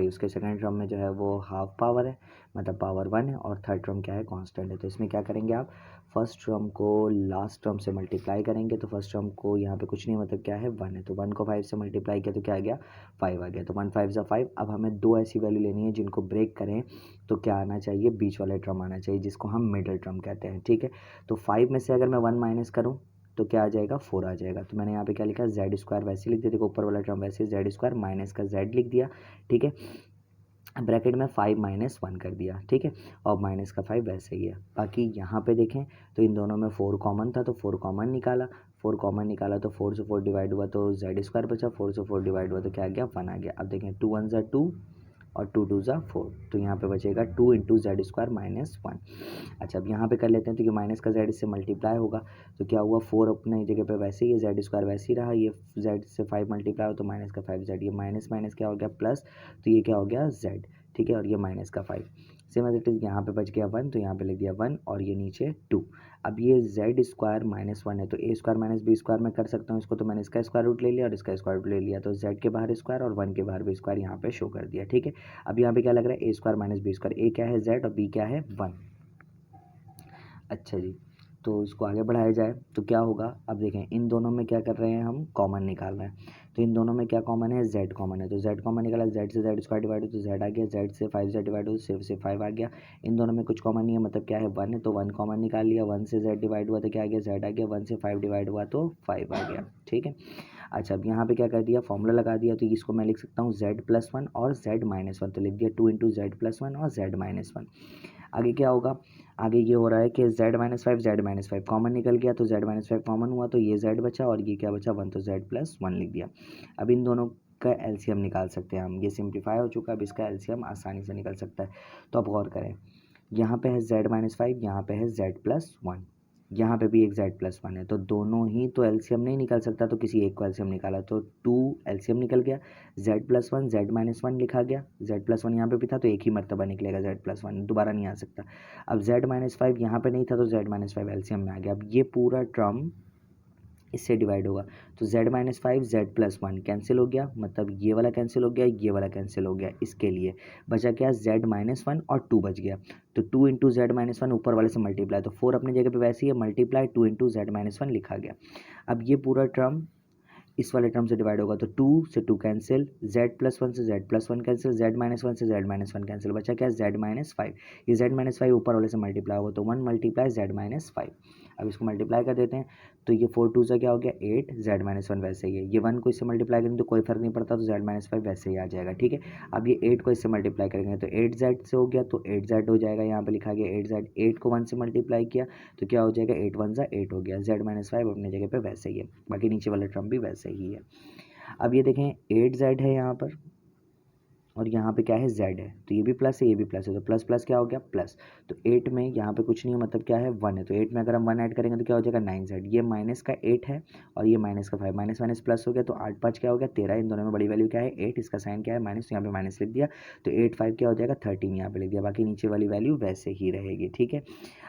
उसके सेकंड टर्म में जो है वो हाफ पावर है, मतलब पावर 1 है, और थर्ड टर्म क्या है, कांस्टेंट है। तो इसमें क्या करेंगे आप, फर्स्ट टर्म को लास्ट टर्म से मल्टीप्लाई करेंगे। तो फर्स्ट टर्म को यहाँ पे कुछ नहीं, मतलब क्या है 1 है, तो 1 को 5 से मल्टीप्लाई किया तो क्या आ गया 5 आ गया। तो 1 5 = 5। अब हमें दो ऐसी वैल्यू लेनी है जिनको ब्रेक करें तो क्या आना चाहिए, बीच वाले टर्म आना चाहिए, जिसको हम मिडल टर्म कहते हैं, ठीक है। तो 5 में से अगर मैं 1 माइनस करूँ तो क्या आ जाएगा, 4 आ जाएगा। तो मैंने यहाँ पे क्या लिखा, जेड स्क्वायर वैसे लिख दिया, देखो ऊपर वाला टर्म वैसे जेड स्क्वायर माइनस का जेड लिख दिया, ठीक है। ब्रैकेट में 5 माइनस 1 कर दिया, ठीक है, और माइनस का 5 वैसे ही है। बाकी यहाँ पे देखें तो इन दोनों में 4 कॉमन था, तो 4 कॉमन निकाला, 4 कॉमन निकाला तो 4 से 4 डिवाइड हुआ तो जेड स्क्वायर बचा, 4 से 4 डिवाइड हुआ तो क्या आ गया 1 आ गया। अब देखें 2 1 = 2 और 2 2 = 4, तो यहाँ पे बचेगा 2 इंटू जेड स्क्वायर माइनस 1। अच्छा, अब यहाँ पे कर लेते हैं, तो ये माइनस का जेड इससे मल्टीप्लाई होगा, तो क्या हुआ 4 अपने जगह पे वैसे ही है, जेड स्क्वायर वैसे ही रहा, ये जेड से 5 मल्टीप्लाई हो तो माइनस का 5 जेड, ये माइनस माइनस क्या हो गया प्लस, तो ये क्या हो गया जेड, ठीक है, और ये माइनस का 5। सेम एज इट इज़ यहाँ पे बच गया 1, तो यहाँ पे लिख दिया 1 और ये नीचे 2। अब ये जेड स्क्वायर माइनस 1 है, तो A square minus B square में कर सकता हूँ इसको, तो मैंने इसका स्क्वायर रूट ले लिया और इसका स्क्वायर रूट ले लिया, तो जेड के बाहर स्क्वायर और 1 के बाहर भी स्क्वायर यहाँ पे शो कर दिया, ठीक है। अब यहाँ पे क्या लग रहा है, A square minus B square, ए क्या है जेड और बी क्या है 1। अच्छा जी, तो इसको आगे बढ़ाया जाए तो क्या होगा, अब देखें इन दोनों में क्या कर रहे हैं, हम कॉमन निकाल रहे हैं। तो इन दोनों में क्या कॉमन है, z कॉमन है, तो z कॉमन निकाला, z से z स्क्वायर डिवाइड हो तो z आ गया, z से 5 z डिवाइड हो तो सिर्फ से 5 आ गया। इन दोनों में कुछ कॉमन नहीं है, मतलब क्या है 1 है, तो 1 कॉमन निकाल लिया, 1 से z डिवाइड हुआ तो क्या आ गया z आ गया, 1 से 5 डिवाइड हुआ तो 5 आ गया, ठीक है। अच्छा, अब यहाँ पे क्या कर दिया, फॉर्मूला लगा दिया, तो इसको मैं लिख सकता हूँ z+1 और z-1, तो लिख दिया 2 इंटू z+1 और z-1। आगे क्या होगा, आगे ये हो रहा है कि z-5 z-5 कॉमन निकल गया, तो z-5 कॉमन हुआ तो ये z बचा और ये क्या बचा 1, तो z+1 लिख दिया। अब इन दोनों का एलसीएम निकाल सकते हैं हम, ये सिंप्लीफाई हो चुका है, अब इसका एलसीएम आसानी से निकल सकता है। तो अब गौर करें, यहाँ पे है z-5, यहाँ पे है z+1, यहाँ पे भी एक z+1 है, तो दोनों ही तो एलसीएम नहीं निकल सकता, तो किसी एक को एलसीएम निकाला तो 2 एलसीएम निकल गया, z+1 z-1 लिखा गया, z+1 यहाँ पे भी था तो एक ही मर्तबा निकलेगा z+1, दोबारा नहीं आ सकता। अब z-5 यहाँ पे नहीं था तो z-5 एलसीएम में आ गया। अब ये पूरा टर्म इससे डिवाइड होगा, तो z-5 z+1 कैंसिल हो गया, मतलब ये वाला कैंसिल हो गया, ये वाला कैंसिल हो गया, इसके लिए बचा क्या z-1 और 2 बच गया, तो 2 इंटू z-1 ऊपर वाले से मल्टीप्लाई, तो 4 अपनी जगह पे वैसे ही है, मल्टीप्लाई 2 इंटू z-1 लिखा गया। अब ये पूरा टर्म इस वाले टर्म से डिवाइड होगा, तो 2 से 2 कैंसिल, z+1 से z+1 कैंसिल, z-1 से z-1 कैंसिल, बचा क्या z-5। ये z-5 ऊपर वाले से मल्टीप्लाई होगा, तो 1 मल्टीप्लाई z-5। अब इसको मल्टीप्लाई कर देते हैं, तो ये 4 2 से क्या हो गया 8, z-1 वैसे ही है, ये 1 को इससे मल्टीप्लाई करेंगे तो कोई फर्क नहीं पड़ता, तो z-5 वैसे ही आ जाएगा, ठीक है। अब ये 8 को इससे मल्टीप्लाई करेंगे तो 8z से हो गया, तो 8z हो जाएगा, यहाँ पे लिखा गया 8z, 8 को 1 से मल्टीप्लाई किया तो क्या हो जाएगा 8 1 = 8 हो गया, z-5 अपनी जगह पे वैसे ही है, बाकी नीचे वाला टर्म भी वैसे ही है। अब ये देखें 8z है यहाँ पर, और यहाँ पे क्या है z है, तो ये भी प्लस है ये भी प्लस है, तो प्लस प्लस क्या हो गया प्लस। तो 8 में यहाँ पे कुछ नहीं है मतलब क्या है 1 है, तो 8 में अगर हम 1 ऐड करेंगे तो क्या हो जाएगा 9z। ये माइनस का 8 है और ये माइनस का 5, माइनस माइनस प्लस हो गया, तो 8 5 क्या हो गया 13। इन दोनों में बड़ी वैल्यू क्या है 8, इसका साइन क्या है माइनस, तो यहाँ पे माइनस लिख दिया, तो 8 5 क्या हो जाएगा 13 यहाँ पे लिख दिया, बाकी नीचे वाली वैल्यू वैसे ही रहेगी। ठीक है,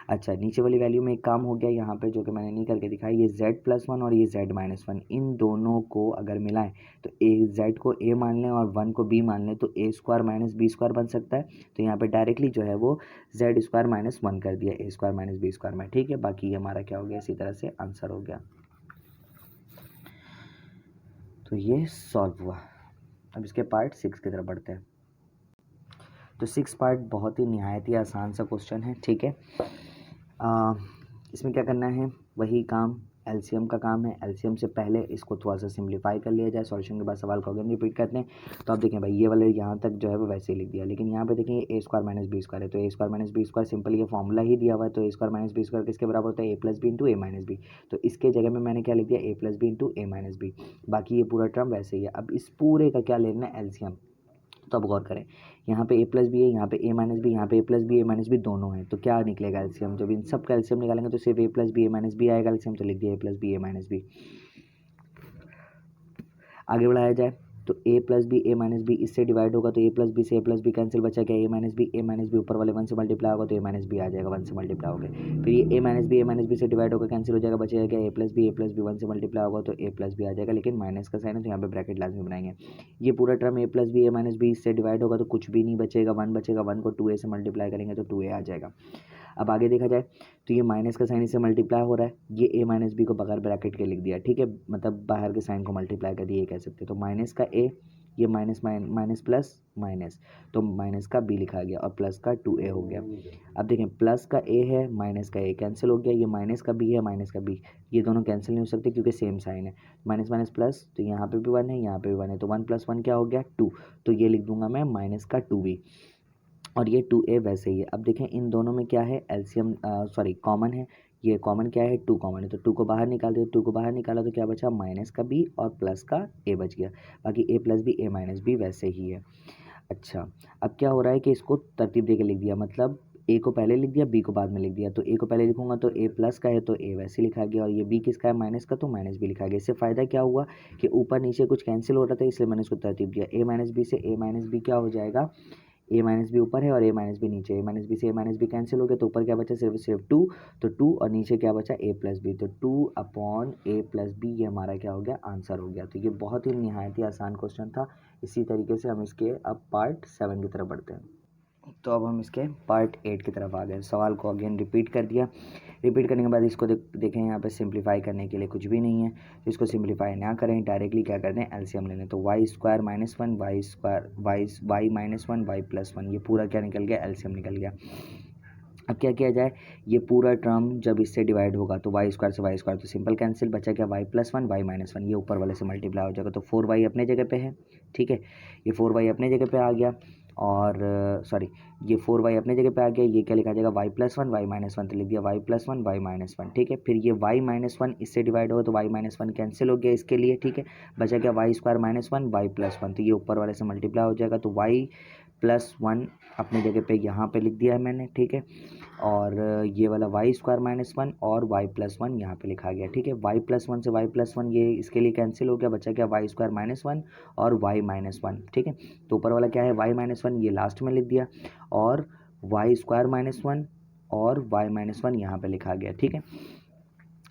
अच्छा नीचे वाली वैल्यू में एक काम हो गया यहाँ पे जो कि मैंने नहीं करके दिखाया, ये z+1 और ये z-1 इन दोनों को अगर मिलाएं तो z को a मान लें और 1 को b मान लें तो a² माइनस b² बन सकता है। तो यहाँ पे डायरेक्टली जो है वो z² माइनस 1 कर दिया a² माइनस b² में। ठीक है, बाकी ये हमारा क्या हो गया, इसी तरह से आंसर हो गया। तो ये सॉल्व हुआ। अब इसके पार्ट 6 की तरफ बढ़ते हैं। तो 6 पार्ट बहुत ही निहायत ही आसान सा क्वेश्चन है। ठीक है, इसमें क्या करना है, वही काम एलसीएम का काम है। एलसीएम से पहले इसको थोड़ा सा सिंप्लीफाई कर लिया जाए, सॉल्यूशन के बाद सवाल को अगेन रिपीट करते हैं। तो आप देखें भाई ये वाले यहाँ तक जो है वो वैसे ही लिख दिया, लेकिन यहाँ पे देखें a² माइनस b² है, तो a² माइनस b² सिंपल ये फॉर्मूला ही दिया हुआ है, तो a² माइनस b² किसके बराबर होता है a plus B into A minus B. तो इसके जगह में मैंने क्या लिख दिया a plus B into A minus B, बाकी ये पूरा टर्म वैसे ही है। अब इस पूरे का क्या लेना है एलसीएम, तो अब गौर करें यहाँ पे a प्लस बी है, यहाँ पे a माइनस बी, यहाँ पे a plus B a minus B दोनों है, तो क्या निकलेगा एलसीएम, जब इन सब का एलसीएम निकालेंगे तो सिर्फ a plus B a minus B आएगा एलसीएम, तो लिख दिया a plus B a minus B. आगे बढ़ाया जाए तो a plus B a minus B इससे डिवाइड होगा तो a प्लस बी से a प्लस बी कैंसिल, बचा क्या a माइनस बी ऊपर वाले 1 से मल्टीप्लाई होगा तो a माइनस बी आ जाएगा, 1 से मल्टीप्लाई हो गया। फिर ये a माइनस बी से डिवाइड होकर कैंसिल हो जाएगा, बचेगा क्या a प्लस बी 1 से मल्टीप्लाई होगा तो a प्लस बी आ जाएगा, लेकिन माइनस का साइन है तो यहाँ पे ब्रैकेट लाजमी बनाएंगे। ये पूरा term a plus B a minus B इससे डिवाइड होगा तो कुछ भी नहीं बचेगा, 1 बचेगा, 1 को 2a से मल्टीप्लाई करेंगे तो 2a आ जाएगा। अब आगे देखा जाए तो ये माइनस का साइन इससे मल्टीप्लाई हो रहा है, ये a माइनस बी को बगैर ब्रैकेट के लिख दिया। ठीक है, मतलब बाहर के साइन को मल्टीप्लाई कर दिया ये कह सकते हैं, तो माइनस का a, ये माइनस माइनस प्लस माइनस, तो माइनस का b लिखा गया और प्लस का 2a हो गया। अब देखें प्लस का a है माइनस का a कैंसिल हो गया, ये माइनस का b है माइनस का b, ये दोनों कैंसिल नहीं हो सकते क्योंकि सेम साइन है, माइनस माइनस प्लस, तो यहाँ पे भी 1 है यहाँ पे भी 1 है, तो 1 + 1 क्या हो गया 2, तो ये लिख दूंगा मैं माइनस का 2b और ये 2a वैसे ही है। अब देखें इन दोनों में क्या है एलसीएम, सॉरी कॉमन है, ये कॉमन क्या है 2 कॉमन है, तो 2 को बाहर निकाल दिया, 2 को बाहर निकाला तो क्या बचा माइनस का b और प्लस का a बच गया, बाकी a plus B a minus B वैसे ही है। अच्छा, अब क्या हो रहा है कि इसको तरतीब दे के लिख दिया, मतलब a को पहले लिख दिया b को बाद में लिख दिया, तो a को पहले लिखूंगा तो a प्लस का है तो a वैसे लिखा गया, और ये b किसका है माइनस का तो माइनस b लिखा गया। इससे फ़ायदा क्या हुआ कि ऊपर नीचे कुछ कैंसिल हो रहा था इसलिए मैंने इसको तरतीब दिया, a माइनस बी से a माइनस बी क्या हो जाएगा, a माइनस बी ऊपर है और a माइनस बी नीचे, a माइनस बी से a माइनस बी कैंसिल हो गया तो ऊपर क्या बचा सिर्फ सिर्फ 2, तो 2 और नीचे क्या बचा a प्लस बी, तो 2/a प्लस बी ये हमारा क्या हो गया आंसर हो गया। तो ये बहुत ही निहायत ही आसान क्वेश्चन था। इसी तरीके से हम इसके अब पार्ट 7 की तरफ बढ़ते हैं। तो अब हम इसके पार्ट 8 की तरफ आ गए, सवाल को अगेन रिपीट कर दिया, रिपीट करने के बाद इसको देखें यहाँ पे सिंप्लीफाई करने के लिए कुछ भी नहीं है, तो इसको सिंप्लीफाई ना करें, डायरेक्टली क्या कर दें एलसीएम ले लें, तो y² minus 1 y minus 1 y plus 1 ये पूरा क्या निकल गया एलसीएम निकल गया। अब क्या किया जाए, ये पूरा टर्म जब इससे डिवाइड होगा तो y² से y² तो सिंपल कैंसिल, बचा क्या y प्लस 1 y माइनस 1, ये ऊपर वाले से मल्टीप्लाई हो जाएगा, तो 4y अपने जगह पे है। ठीक है, ये 4y अपने जगह पे आ गया, और सॉरी ये 4y अपने जगह पे आ गया, ये क्या लिखा जाएगा y प्लस 1 y माइनस 1, तो लिख दिया y प्लस 1 y माइनस 1। ठीक है, फिर ये y माइनस 1 इससे डिवाइड होगा तो y माइनस 1 कैंसिल हो गया इसके लिए। ठीक है, बचा क्या y² माइनस 1 y प्लस 1, तो ये ऊपर वाले से मल्टीप्लाई हो जाएगा, तो y प्लस 1 अपने जगह पे यहाँ पे लिख दिया है मैंने। ठीक है, और ये वाला y² माइनस 1 और y प्लस 1 यहाँ पे लिखा गया। ठीक है, y प्लस 1 से y प्लस 1 ये इसके लिए कैंसिल हो गया, बचा क्या y² माइनस 1 और y माइनस 1। ठीक है, तो ऊपर वाला क्या है y माइनस 1 ये लास्ट में लिख दिया, और y² माइनस 1 और y माइनस 1 यहाँ पे लिखा गया। ठीक है,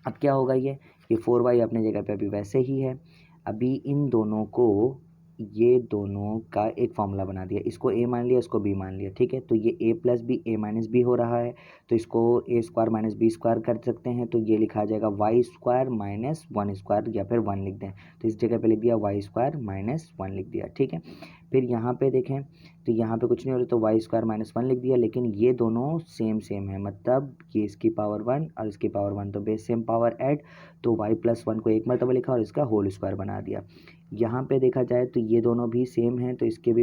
अब क्या होगा ये 4y अपने जगह पे अभी वैसे ही है, अभी इन दोनों को ये दोनों का एक फार्मूला बना दिया, इसको a मान लिया इसको b मान लिया। ठीक है, तो ये a plus B a minus B हो रहा है, तो इसको a² माइनस b² कर सकते हैं, तो ये लिखा जाएगा y² माइनस 1² या फिर 1 लिख दें, तो इस जगह पे लिख दिया y² माइनस 1 लिख दिया। ठीक है, फिर यहाँ पे देखें तो यहाँ पे कुछ नहीं हो रहा तो y² माइनस 1 लिख दिया, लेकिन ये दोनों सेम सेम है, मतलब ये इसकी पावर 1 और इसकी पावर 1 तो बेस सेम पावर ऐड, तो y प्लस 1 को एक मरतबा लिखा और इसका होल स्क्वायर बना दिया। यहाँ पे देखा जाए तो ये दोनों भी सेम हैं, तो इसका भी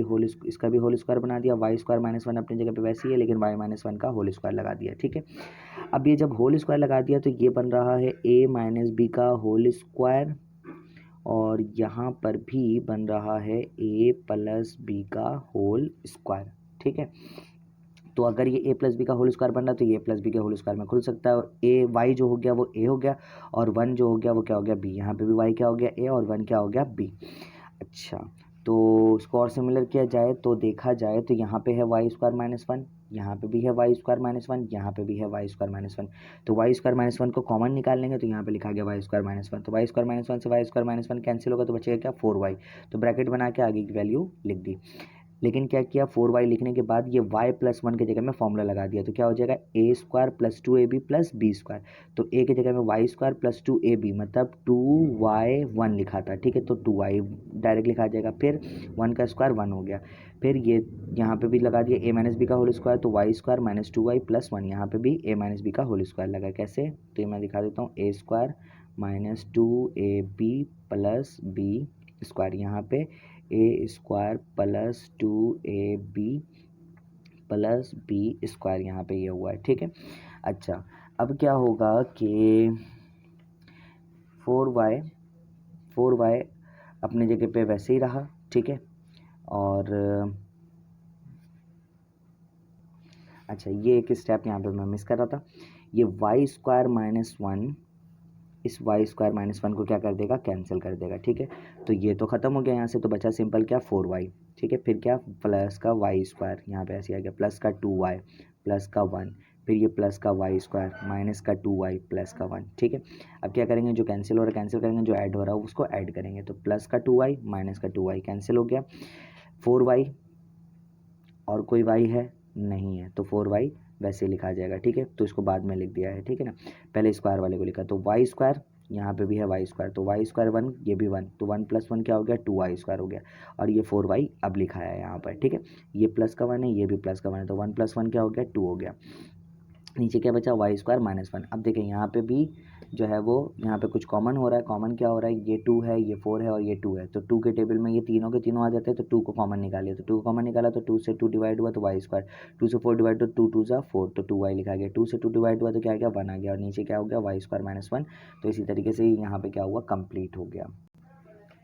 होल स्क्वायर बना दिया, y² माइनस 1 अपनी जगह पे वैसे ही है लेकिन y माइनस 1 का होल स्क्वायर लगा दिया। ठीक है, अब ये जब होल स्क्वायर लगा दिया तो ये बन रहा है a माइनस बी का होल स्क्वायर और यहाँ पर भी बन रहा है ए प्लस बी का होल स्क्वायर, ठीक है। तो अगर ये ए प्लस बी का होल स्क्वायर बन रहा है तो ये ए प्लस बी के होल स्क्वायर में खुल सकता है, और ए वाई जो हो गया वो ए हो गया, और वन जो हो गया वो क्या हो गया बी। यहाँ पे भी वाई क्या हो गया ए, और वन क्या हो गया बी। अच्छा, तो इसको और सिमिलर किया जाए तो देखा जाए तो यहाँ पे है वाई स्क्वायर माइनस वन, यहाँ पे भी है वाई स्क्वायर माइनस वन, यहाँ पे भी है वाई स्क्वायर माइनस वन। तो वाई स्क्वायर माइनस वन को कॉमन निकाल लेंगे तो यहाँ पे लिखा गया वाई स्क्वायर माइनस वन। तो वाई स्क्वायर माइनस वन से Y square minus one cancel होगा तो बचेगा क्या 4y। तो ब्रैकेट बना के आगे की वैल्यू लिख दी। लेकिन क्या किया 4y लिखने के बाद ये y प्लस वन की जगह में फॉर्मूला लगा दिया, तो क्या हो जाएगा A square plus 2ab plus B square. तो ए की जगह में वाई स्क्वायर प्लस 2ab मतलब 2y1 लिखा था, ठीक है। तो 2y डायरेक्ट लिखा जाएगा, फिर 1 का स्क्वायर 1 हो गया, फिर ये यहाँ पे भी लगा दिया a माइनस बी का होल स्क्वायर, तो Y square minus 2y plus 1, यहाँ पे भी a माइनस बी का होल स्क्वायर लगा। कैसे, तो ये मैं दिखा देता हूँ, A square minus 2ab plus B square, यहाँ पे A square plus 2ab plus B square, यहाँ पे ये हुआ है, ठीक है। अच्छा, अब क्या होगा कि 4y अपनी जगह पे वैसे ही रहा, ठीक है। और अच्छा, ये एक स्टेप यहाँ पे मैं मिस कर रहा था, ये वाई स्क्वायर माइनस वन इस वाई स्क्वायर माइनस वन को क्या कर देगा, कैंसिल कर देगा, ठीक है। तो ये तो ख़त्म हो गया यहाँ से, तो बचा सिंपल क्या 4y, ठीक है। फिर क्या प्लस का वाई स्क्वायर, यहाँ पे ऐसे आ गया, प्लस का 2y प्लस का 1, फिर ये प्लस का वाई स्क्वायर माइनस का 2y प्लस का 1, ठीक है। अब क्या करेंगे, जो कैंसिल हो रहा है कैंसिल करेंगे, जो ऐड हो रहा है उसको ऐड करेंगे। तो प्लस का 2y माइनस का 2y कैंसिल हो गया, 4y और कोई y है नहीं है, तो 4y वैसे लिखा जाएगा, ठीक है। तो इसको बाद में लिख दिया है, ठीक है ना, पहले स्क्वायर वाले को लिखा। तो वाई स्क्वायर यहाँ पे भी है वाई स्क्वायर, तो वाई स्क्वायर 1, ये भी 1, तो 1 प्लस 1 क्या हो गया 2y स्क्वायर हो गया, और ये 4y अब लिखा है यहाँ पर, ठीक है। ये प्लस का 1 है, ये भी प्लस का 1 है, तो 1 प्लस 1 क्या हो गया 2 हो गया। नीचे क्या बचा वाई स्क्वायर माइनस 1। अब देखें यहाँ पे भी जो है वो यहाँ पे कुछ कॉमन हो रहा है, कॉमन क्या हो रहा है, ये 2 है, ये 4 है और ये 2 है, तो 2 के टेबल में ये तीनों के तीनों आ जाते हैं, तो 2 को कॉमन निकालिए, तो 2 को कॉमन निकाला तो 2 से 2 डिवाइड हुआ तो वाई स्क्वायर, 2 से 4 डिवाइड तो 2 2 ज़ा 4, तो 2y लिखा गया, 2 से 2 डिवाइड हुआ तो क्या आ गया 1 आ गया, और नीचे क्या हो गया वाई स्क्वायर माइनस 1। तो इसी तरीके से यहाँ पे क्या हुआ कंप्लीट हो गया।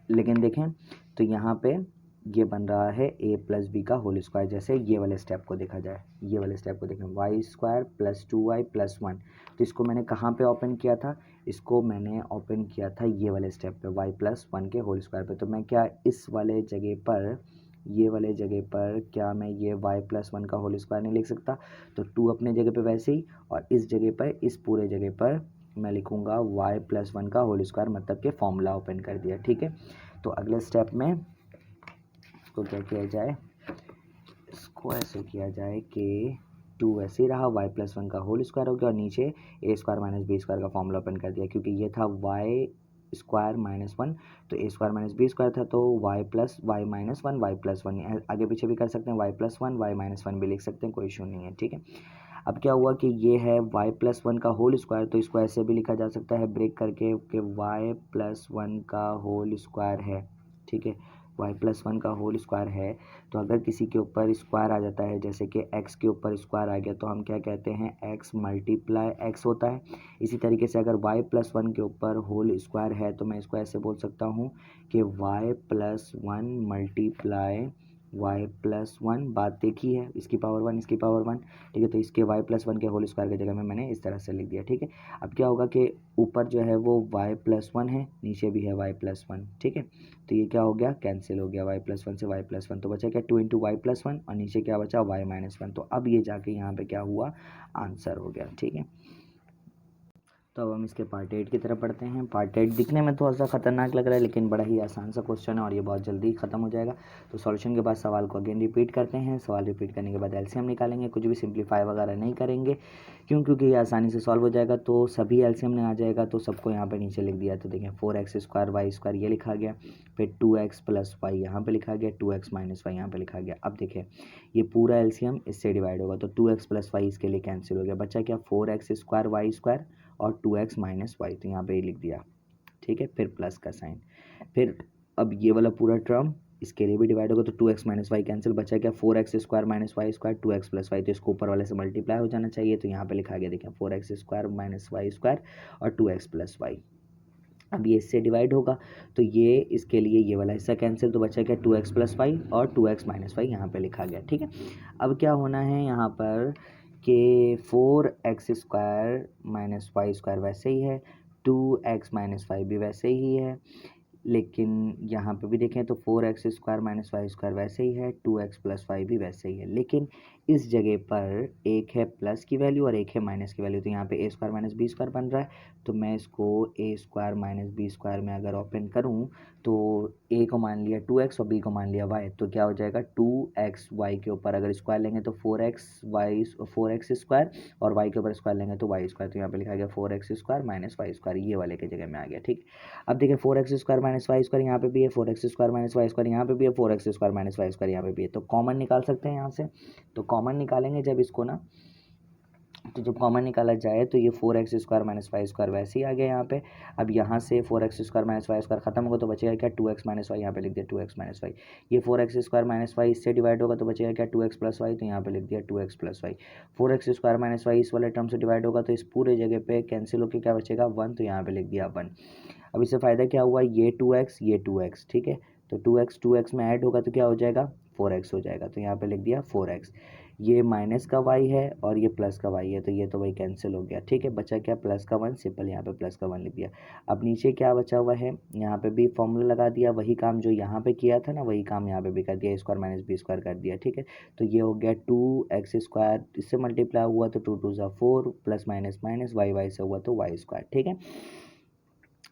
लेकिन देखें तो यहाँ पे ये बन रहा है ए प्लस बी का होल स्क्वायर, जैसे ये वाले स्टेप को देखा जाए, ये वाले स्टेप को देखें, Y square plus 2y plus 1। तो इसको मैंने कहाँ पे ओपन किया था, इसको मैंने ओपन किया था ये वाले स्टेप पे y प्लस 1 के होल स्क्वायर पे। तो मैं क्या इस वाले जगह पर, ये वाले जगह पर क्या मैं ये y प्लस 1 का होल स्क्वायर नहीं लिख सकता, तो 2 अपने जगह पे वैसे ही, और इस जगह पर इस पूरे जगह पर मैं लिखूँगा y प्लस 1 का होल स्क्वायर, मतलब कि फॉर्मूला ओपन कर दिया, ठीक है। तो अगले स्टेप में इसको क्या किया जाए, इसको ऐसे किया जाए कि 2 ऐसे ही रहा, y प्लस 1 का होल स्क्वायर हो गया, और नीचे ए स्क्वायर माइनस बी स्क्वायर का फॉर्मूला ओपन कर दिया, क्योंकि ये था y स्क्वायर माइनस 1, तो A square minus B square था, तो y plus Y minus 1 Y plus 1, आगे पीछे भी कर सकते हैं, y प्लस 1 वाई माइनस 1 भी लिख सकते हैं, कोई इशू नहीं है, ठीक है। अब क्या हुआ कि ये है y प्लस 1 का होल स्क्वायर, तो इसको ऐसे भी लिखा जा सकता है ब्रेक करके कि y प्लस 1 का होल स्क्वायर है, ठीक है। y प्लस 1 का होल स्क्वायर है, तो अगर किसी के ऊपर स्क्वायर आ जाता है, जैसे कि x के ऊपर स्क्वायर आ गया, तो हम क्या कहते हैं x मल्टीप्लाई x होता है। इसी तरीके से अगर y प्लस 1 के ऊपर होल स्क्वायर है, तो मैं इसको ऐसे बोल सकता हूँ कि y plus 1 multiply y plus 1, बात देखी है, इसकी पावर 1 इसकी पावर 1, ठीक है। तो इसके y प्लस 1 के होल स्क्वायर की जगह में मैंने इस तरह से लिख दिया, ठीक है। अब क्या होगा कि ऊपर जो है वो y प्लस 1 है, नीचे भी है y प्लस 1, ठीक है। तो ये क्या हो गया कैंसिल हो गया, y प्लस 1 से y प्लस 1, तो बचा क्या 2 इंटू वाई प्लस 1, और नीचे क्या बचा y माइनस 1। तो अब ये जाके यहाँ पे क्या हुआ आंसर हो गया, ठीक है। तो अब हम इसके पार्ट 8 की तरफ पढ़ते हैं। पार्ट 8 दिखने में थोड़ा सा खतरनाक लग रहा है, लेकिन बड़ा ही आसान सा क्वेश्चन है और ये बहुत जल्दी ख़त्म हो जाएगा। तो सॉल्यूशन के बाद सवाल को अगेन रिपीट करते हैं। सवाल रिपीट करने के बाद एलसीएम निकालेंगे, कुछ भी सिंप्लीफाई वगैरह नहीं करेंगे, क्योंकि ये आसानी से सॉल्व हो जाएगा। तो सभी एलसीएम में आ जाएगा, तो सबको यहाँ पर नीचे लिख दिया। तो देखें 4x स्क्वायर वाई स्क्वायर ये लिखा गया, फिर 2x प्लस वाई यहाँ पर लिखा गया, 2x माइनस वाई यहाँ पर लिखा गया। अब देखें ये पूरा एलसीएम इससे डिवाइड होगा, तो 2x प्लस वाई इसके लिए कैंसिल हो गया, बच्चा क्या 4x स्क्वायर वाई स्क्वायर और 2x माइनस वाई, तो यहाँ पे ही लिख दिया, ठीक है। फिर प्लस का साइन, फिर अब ये वाला पूरा टर्म इसके लिए भी डिवाइड होगा, तो 2x माइनस वाई कैंसिल, बचा क्या 4x square minus Y square 2x plus Y, तो इसको ऊपर वाले से मल्टीप्लाई हो जाना चाहिए, तो यहाँ पे लिखा गया देखिए 4x square minus Y square और 2x प्लस वाई। अब ये इससे डिवाइड होगा तो ये इसके लिए ये वाला हिस्सा कैंसिल, तो बचा क्या 2x प्लस वाई और 2x माइनस वाई यहाँ पर लिखा गया। ठीक है, अब क्या होना है यहाँ पर कि 4x square minus Y square वैसे ही है, 2x माइनस वाई भी वैसे ही है, लेकिन यहाँ पे भी देखें तो 4x square minus Y square वैसे ही है, 2x प्लस वाई भी वैसे ही है, लेकिन इस जगह पर एक है प्लस की वैल्यू और एक है माइनस की वैल्यू। तो यहाँ पे A square minus B square बन रहा है, तो मैं इसको ए स्क्वायर माइनस बी स्क्वायर में अगर ओपन करूँ तो ए को मान लिया 2x और बी को मान लिया y, तो क्या हो जाएगा 2x y के ऊपर अगर स्क्वायर लेंगे तो 4x स्क्वायर और y के ऊपर स्क्वायर लेंगे तो y स्क्वायर। तो यहाँ पे लिखा गया 4x square minus Y square, ये वाले के जगह में आ गया। ठीक, अब देखिए 4x square minus Y square यहाँ पे भी है, 4x square minus Y square यहाँ पे भी है, 4x square minus Y square यहाँ पे भी है, तो कॉमन निकाल सकते हैं यहाँ से। तो कॉमन निकालेंगे जब इसको ना, तो जब कॉमन निकाला जाए तो ये 4x square minus Y square वैसे ही आ गया यहाँ पे। अब यहाँ से 4x square minus Y square खत्म होगा तो बचेगा क्या 2x माइनस वाई, यहाँ पे लिख दिया 2x माइनस वाई। ये 4x स्क्वायर माइनस वाई इससे डिवाइड होगा तो बचेगा क्या 2x प्लस वाई, तो यहाँ पे लिख दिया 2x plus Y. 4x square minus Y इस वाले टर्म से डिवाइड होगा तो इस पूरे जगह पे कैंसिल होकर क्या बचेगा 1, तो यहाँ पे लिख दिया 1। अब इससे फ़ायदा क्या हुआ, ये 2x ये 2x, ठीक है, तो 2x में ऐड होगा तो क्या हो जाएगा 4x हो जाएगा, तो यहाँ पे लिख दिया 4x। ये माइनस का y है और ये प्लस का y है, तो ये तो वही कैंसिल हो गया। ठीक है, बचा क्या प्लस का 1, सिंपल यहाँ पे प्लस का 1 लिख दिया। अब नीचे क्या बचा हुआ है, यहाँ पे भी फॉर्मूला लगा दिया, वही काम जो यहाँ पे किया था ना वही काम यहाँ पे भी कर दिया, स्क्वायर माइनस बी स्क्वायर कर दिया। ठीक है, तो ये हो गया 2x स्क्वायर, इससे मल्टीप्लाई हुआ तो 2 2 4 प्लस माइनस माइनस y से हुआ तो वाई स्क्वायर। ठीक है,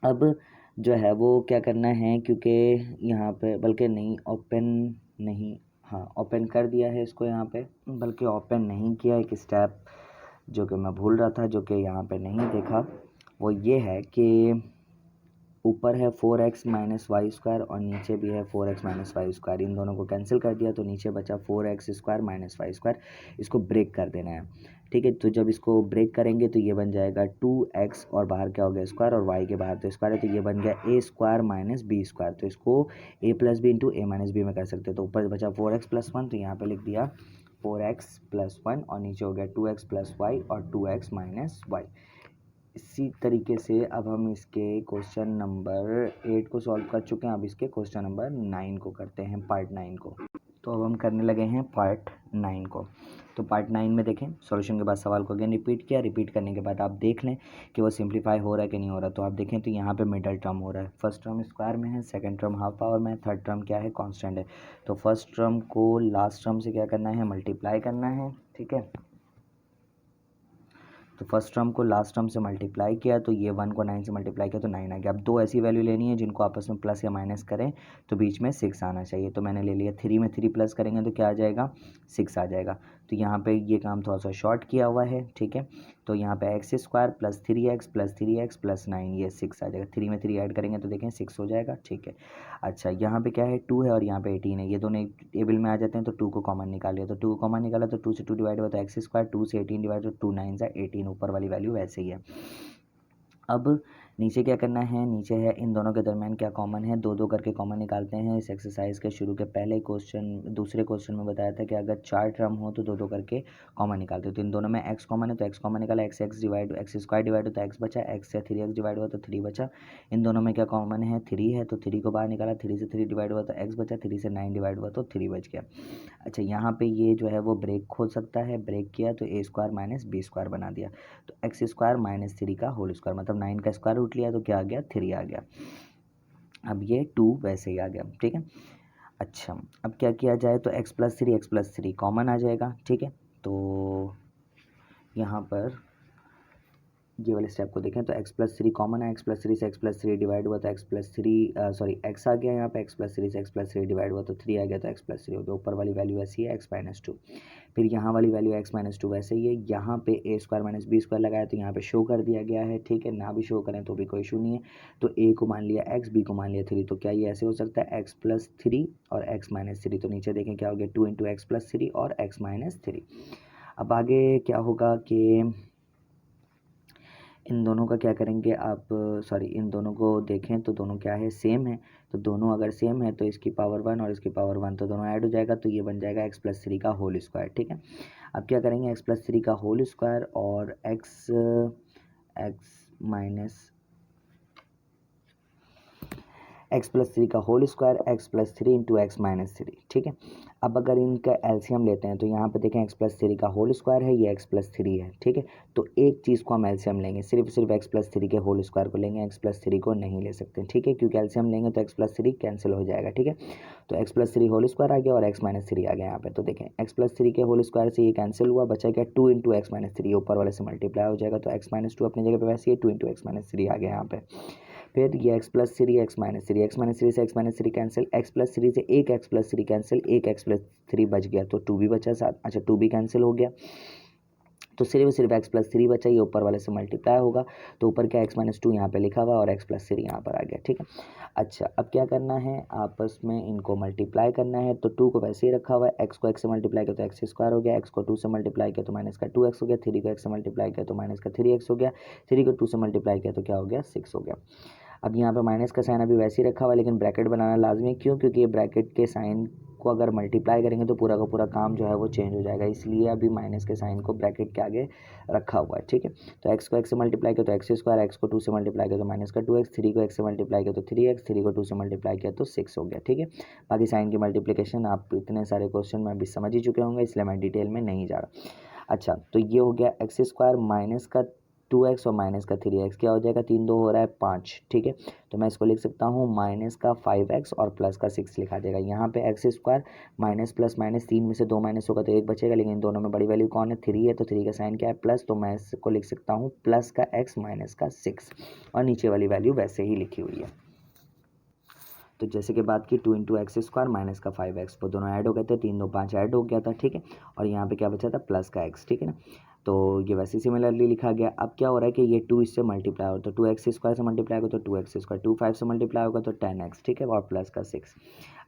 अब जो है वो क्या करना है, क्योंकि यहाँ पे बल्कि नहीं ओपन नहीं, हाँ ओपन कर दिया है इसको यहाँ पे, बल्कि ओपन नहीं किया, एक स्टेप जो कि मैं भूल रहा था जो कि यहाँ पे नहीं देखा, वो ये है कि ऊपर है 4x माइनस वाई स्क्वायर और नीचे भी है 4x माइनस वाई स्क्वायर, इन दोनों को कैंसिल कर दिया तो नीचे बचा 4x square minus Y square, इसको ब्रेक कर देना है। ठीक है, तो जब इसको ब्रेक करेंगे तो ये बन जाएगा 2x और बाहर क्या हो गया स्क्वायर और y के बाहर तो स्क्वायर है, तो ये बन गया A square minus B square, तो इसको ए plus B into A minus B में कर सकते हो। तो ऊपर बचा 4x प्लस 1, तो यहाँ पे लिख दिया 4x प्लस 1 और नीचे हो गया 2x प्लस वाई और 2x माइनस वाई। इसी तरीके से अब हम इसके क्वेश्चन नंबर 8 को सॉल्व कर चुके हैं, अब इसके क्वेश्चन नंबर 9 को करते हैं, पार्ट 9 को। तो अब हम करने लगे हैं पार्ट 9 को। तो पार्ट 9 में देखें सॉल्यूशन के बाद सवाल को अगेन रिपीट किया, रिपीट करने के बाद आप देख लें कि वो सिंप्लीफाई हो रहा है कि नहीं हो रहा। तो आप देखें तो यहाँ पे मिडल टर्म हो रहा है, फर्स्ट टर्म स्क्वायर में है, सेकंड टर्म हाफ पावर में है, थर्ड टर्म क्या है कांस्टेंट है। तो फर्स्ट टर्म को लास्ट टर्म से क्या करना है मल्टीप्लाई करना है। ठीक है, तो फर्स्ट टर्म को लास्ट टर्म से मल्टीप्लाई किया तो ये 1 को 9 से मल्टीप्लाई किया तो 9 आ गया। अब दो ऐसी वैल्यू लेनी है जिनको आपस में प्लस या माइनस करें तो बीच में 6 आना चाहिए, तो मैंने ले लिया 3 में 3 प्लस करेंगे तो क्या आ जाएगा 6 आ जाएगा। तो यहाँ पे ये काम थोड़ा सा शॉर्ट किया हुआ है। ठीक है, तो यहाँ पे x square plus 3x plus 9 ये 6 आ जाएगा, 3 में 3 ऐड करेंगे तो देखें 6 हो जाएगा। ठीक है, अच्छा यहाँ पे क्या है 2 है और यहाँ पे 18 है, ये दोनों एक टेबल में आ जाते हैं तो 2 को कॉमन निकाल लिया, तो 2 को कॉमन निकाला तो 2 से 2 डिवाइड हुआ तो एक्स स्क्वायर, 2 से 18 डिवाइड तो 2 9 से 18, ऊपर वाली वैल्यू वैसे ही है। अब नीचे क्या करना है, नीचे है इन दोनों के दरमियान क्या कॉमन है, दो दो करके कॉमन निकालते हैं। इस एक्सरसाइज के शुरू के पहले क्वेश्चन दूसरे क्वेश्चन में बताया था कि अगर 4 टर्म हो तो दो दो करके कॉमन निकालते हो। तो इन दोनों में x कॉमन है तो x कॉमन निकाला, एक्स स्क्वायर डिवाइड हो तो x बचा, x से 3x डिवाइड हुआ तो 3 बचा। इन दोनों में क्या कॉमन है 3 है तो 3 को बाहर निकाला, 3 से 3 डिवाइड हुआ तो x बचा, 3 से 9 डिवाइड हुआ तो 3 बच गया। अच्छा यहाँ पे ये जो है वो ब्रेक हो सकता है, ब्रेक किया तो A square minus B square बना दिया, तो एक्स स्क्वायर माइनस 3 का होल स्क्वायर, मतलब 9 का स्क्वायर रूट लिया तो क्या आ गया 3 आ गया। अब ये 2 वैसे ही आ गया। ठीक है, अच्छा अब क्या किया जाए, तो x प्लस थ्री कॉमन आ जाएगा। ठीक है, तो यहाँ पर ये वाले स्टेप को देखें तो x+3 कॉमन है, x+3 से x+3 डिवाइड हुआ तो x आ गया, यहाँ पे x+3 से x+3 डिवाइड हुआ तो 3 आ गया, तो x+3 हो गया। ऊपर वाली वैल्यू ऐसी है x-2, फिर यहाँ वाली वैल्यू x-2 वैसे ही है। यहाँ पे a square minus B square लगाया तो यहाँ पे शो कर दिया गया है। ठीक है, ना भी शो करें तो भी कोई इशू नहीं है। तो a को मान लिया x, b को मान लिया 3, तो क्या ये ऐसे हो सकता है x+3 और x-3, तो नीचे देखें क्या हो गया 2 इंटू x+3 और x-3। अब आगे क्या होगा कि इन दोनों का क्या करेंगे आप, इन दोनों को देखें तो दोनों क्या है सेम है, तो दोनों अगर सेम है तो इसकी पावर 1 और इसकी पावर 1 तो दोनों ऐड हो जाएगा, तो ये बन जाएगा x+3 का होल स्क्वायर। ठीक है, अब क्या करेंगे x+3 का होल स्क्वायर और x minus X plus three का whole square X plus three into X minus three, ठीक है। अब अगर इनका एलसीएम लेते हैं तो यहाँ पे देखें एक्स प्लस थ्री का होल स्क्वायर है, ये एक्स प्लस थ्री है, ठीक है। तो एक चीज़ को हम एलसीएम लेंगे, सिर्फ एक्स प्लस थ्री के होल स्क्वायर को लेंगे, एक्स प्लस थ्री को नहीं ले सकते, ठीक है, क्योंकि एलसीएम लेंगे तो एक्स प्लस थ्री कैंसिल हो जाएगा, ठीक है। तो X plus three whole square आ गया और एक्स माइनस थ्री आ गया यहाँ पे। तो देखें एक्स प्लस थ्री के होल स्क्वायर से ये कैंसिल हुआ, बचा क्या to into X minus three, ऊपर वाले से मल्टीप्लाई हो जाएगा, तो एक्स माइनस टू अपनी जगह पे वैसे ही two into X minus three आ गया यहाँ पे। फिर ये X plus three X minus three, X minus three से X minus three cancel, X plus three से एक एक्स प्लस थ्री कैंसिल, एक एक्स प्लस थ्री बच गया तो टू भी बचा साथ, अच्छा टू भी कैंसिल हो गया, तो सिर्फ एक्स प्लस थ्री बचा, ये ऊपर वाले से मल्टीप्लाई होगा, तो ऊपर क्या एक्स माइनस टू यहाँ पर लिखा हुआ और एक्स प्लस थ्री यहाँ पर आ गया, ठीक है। अच्छा अब क्या करना है, आपस में इनको मल्टीप्लाई करना है, तो टू को वैसे ही रखा हुआ है, एक्स को एक्स से मल्टीप्लाई किया तो एक्स स्क्वायर हो गया, एक्स को टू से मल्टीप्लाई किया तो माइनस का टू एक्स हो गया, थ्री को एक्स से मल्टीप्लाई किया तो माइनस का थ्री एक्स हो गया, थ्री को टू से मल्टीप्लाई किया तो क्या हो गया सिक्स हो गया। अब यहाँ पे माइनस का साइन अभी वैसे ही रखा हुआ है, लेकिन ब्रैकेट बनाना लाजमी है, क्यों, क्योंकि ये ब्रैकेट के साइन को अगर मल्टीप्लाई करेंगे तो पूरा का पूरा काम जो है वो चेंज हो जाएगा, इसलिए अभी माइनस के साइन को ब्रैकेट के आगे रखा हुआ है, ठीक है। तो एक्स को एक्स से मल्टीप्लाई किया तो एक्स स्क्वायर, एक्स को टू से मल्टीप्लाई किया तो माइनस का टू एक्स, थ्री को एक्स से मल्टीप्लाई किया तो थ्री एक्स, थ्री को टू से मल्टीप्लाई किया तो सिक्स हो गया, ठीक है। बाकी साइन की मल्टीप्लिकेशन आप इतने सारे क्वेश्चन में अभी समझ ही चुके होंगे, इसलिए मैं डिटेल में नहीं जा रहा। अच्छा तो ये हो गया एक्स स्क्वायर माइनस का टू एक्स और माइनस का थ्री एक्स, क्या हो जाएगा, तीन दो हो रहा है पाँच, ठीक है। तो मैं इसको लिख सकता हूँ माइनस का फाइव एक्स और प्लस का सिक्स लिखा जाएगा। यहाँ पे x square minus plus minus, तीन में से दो माइनस होगा तो एक बचेगा, लेकिन इन दोनों में बड़ी वैल्यू कौन है, थ्री है, तो थ्री का साइन क्या है प्लस, तो मैं इसको लिख सकता हूँ प्लस का एक्स माइनस का सिक्स, और नीचे वाली वैल्यू वैसे ही लिखी हुई है। तो जैसे कि बात की to into x square minus का फाइव एक्स, वो दोनों ऐड हो गए थे, तीन दो पाँच ऐड हो गया था, ठीक है। और यहाँ पे क्या बचा था प्लस का एक्स, ठीक है ना। तो ये वैसे सिमिलरली लिखा गया। अब क्या हो रहा है कि ये टू इससे मल्टीप्लाई हो, तो टू एक्स स्क्वायर से मल्टीप्लाई होगा तो two X square, two five से मल्टीप्लाई होगा तो टेन एक्स, ठीक है, और प्लस का सिक्स।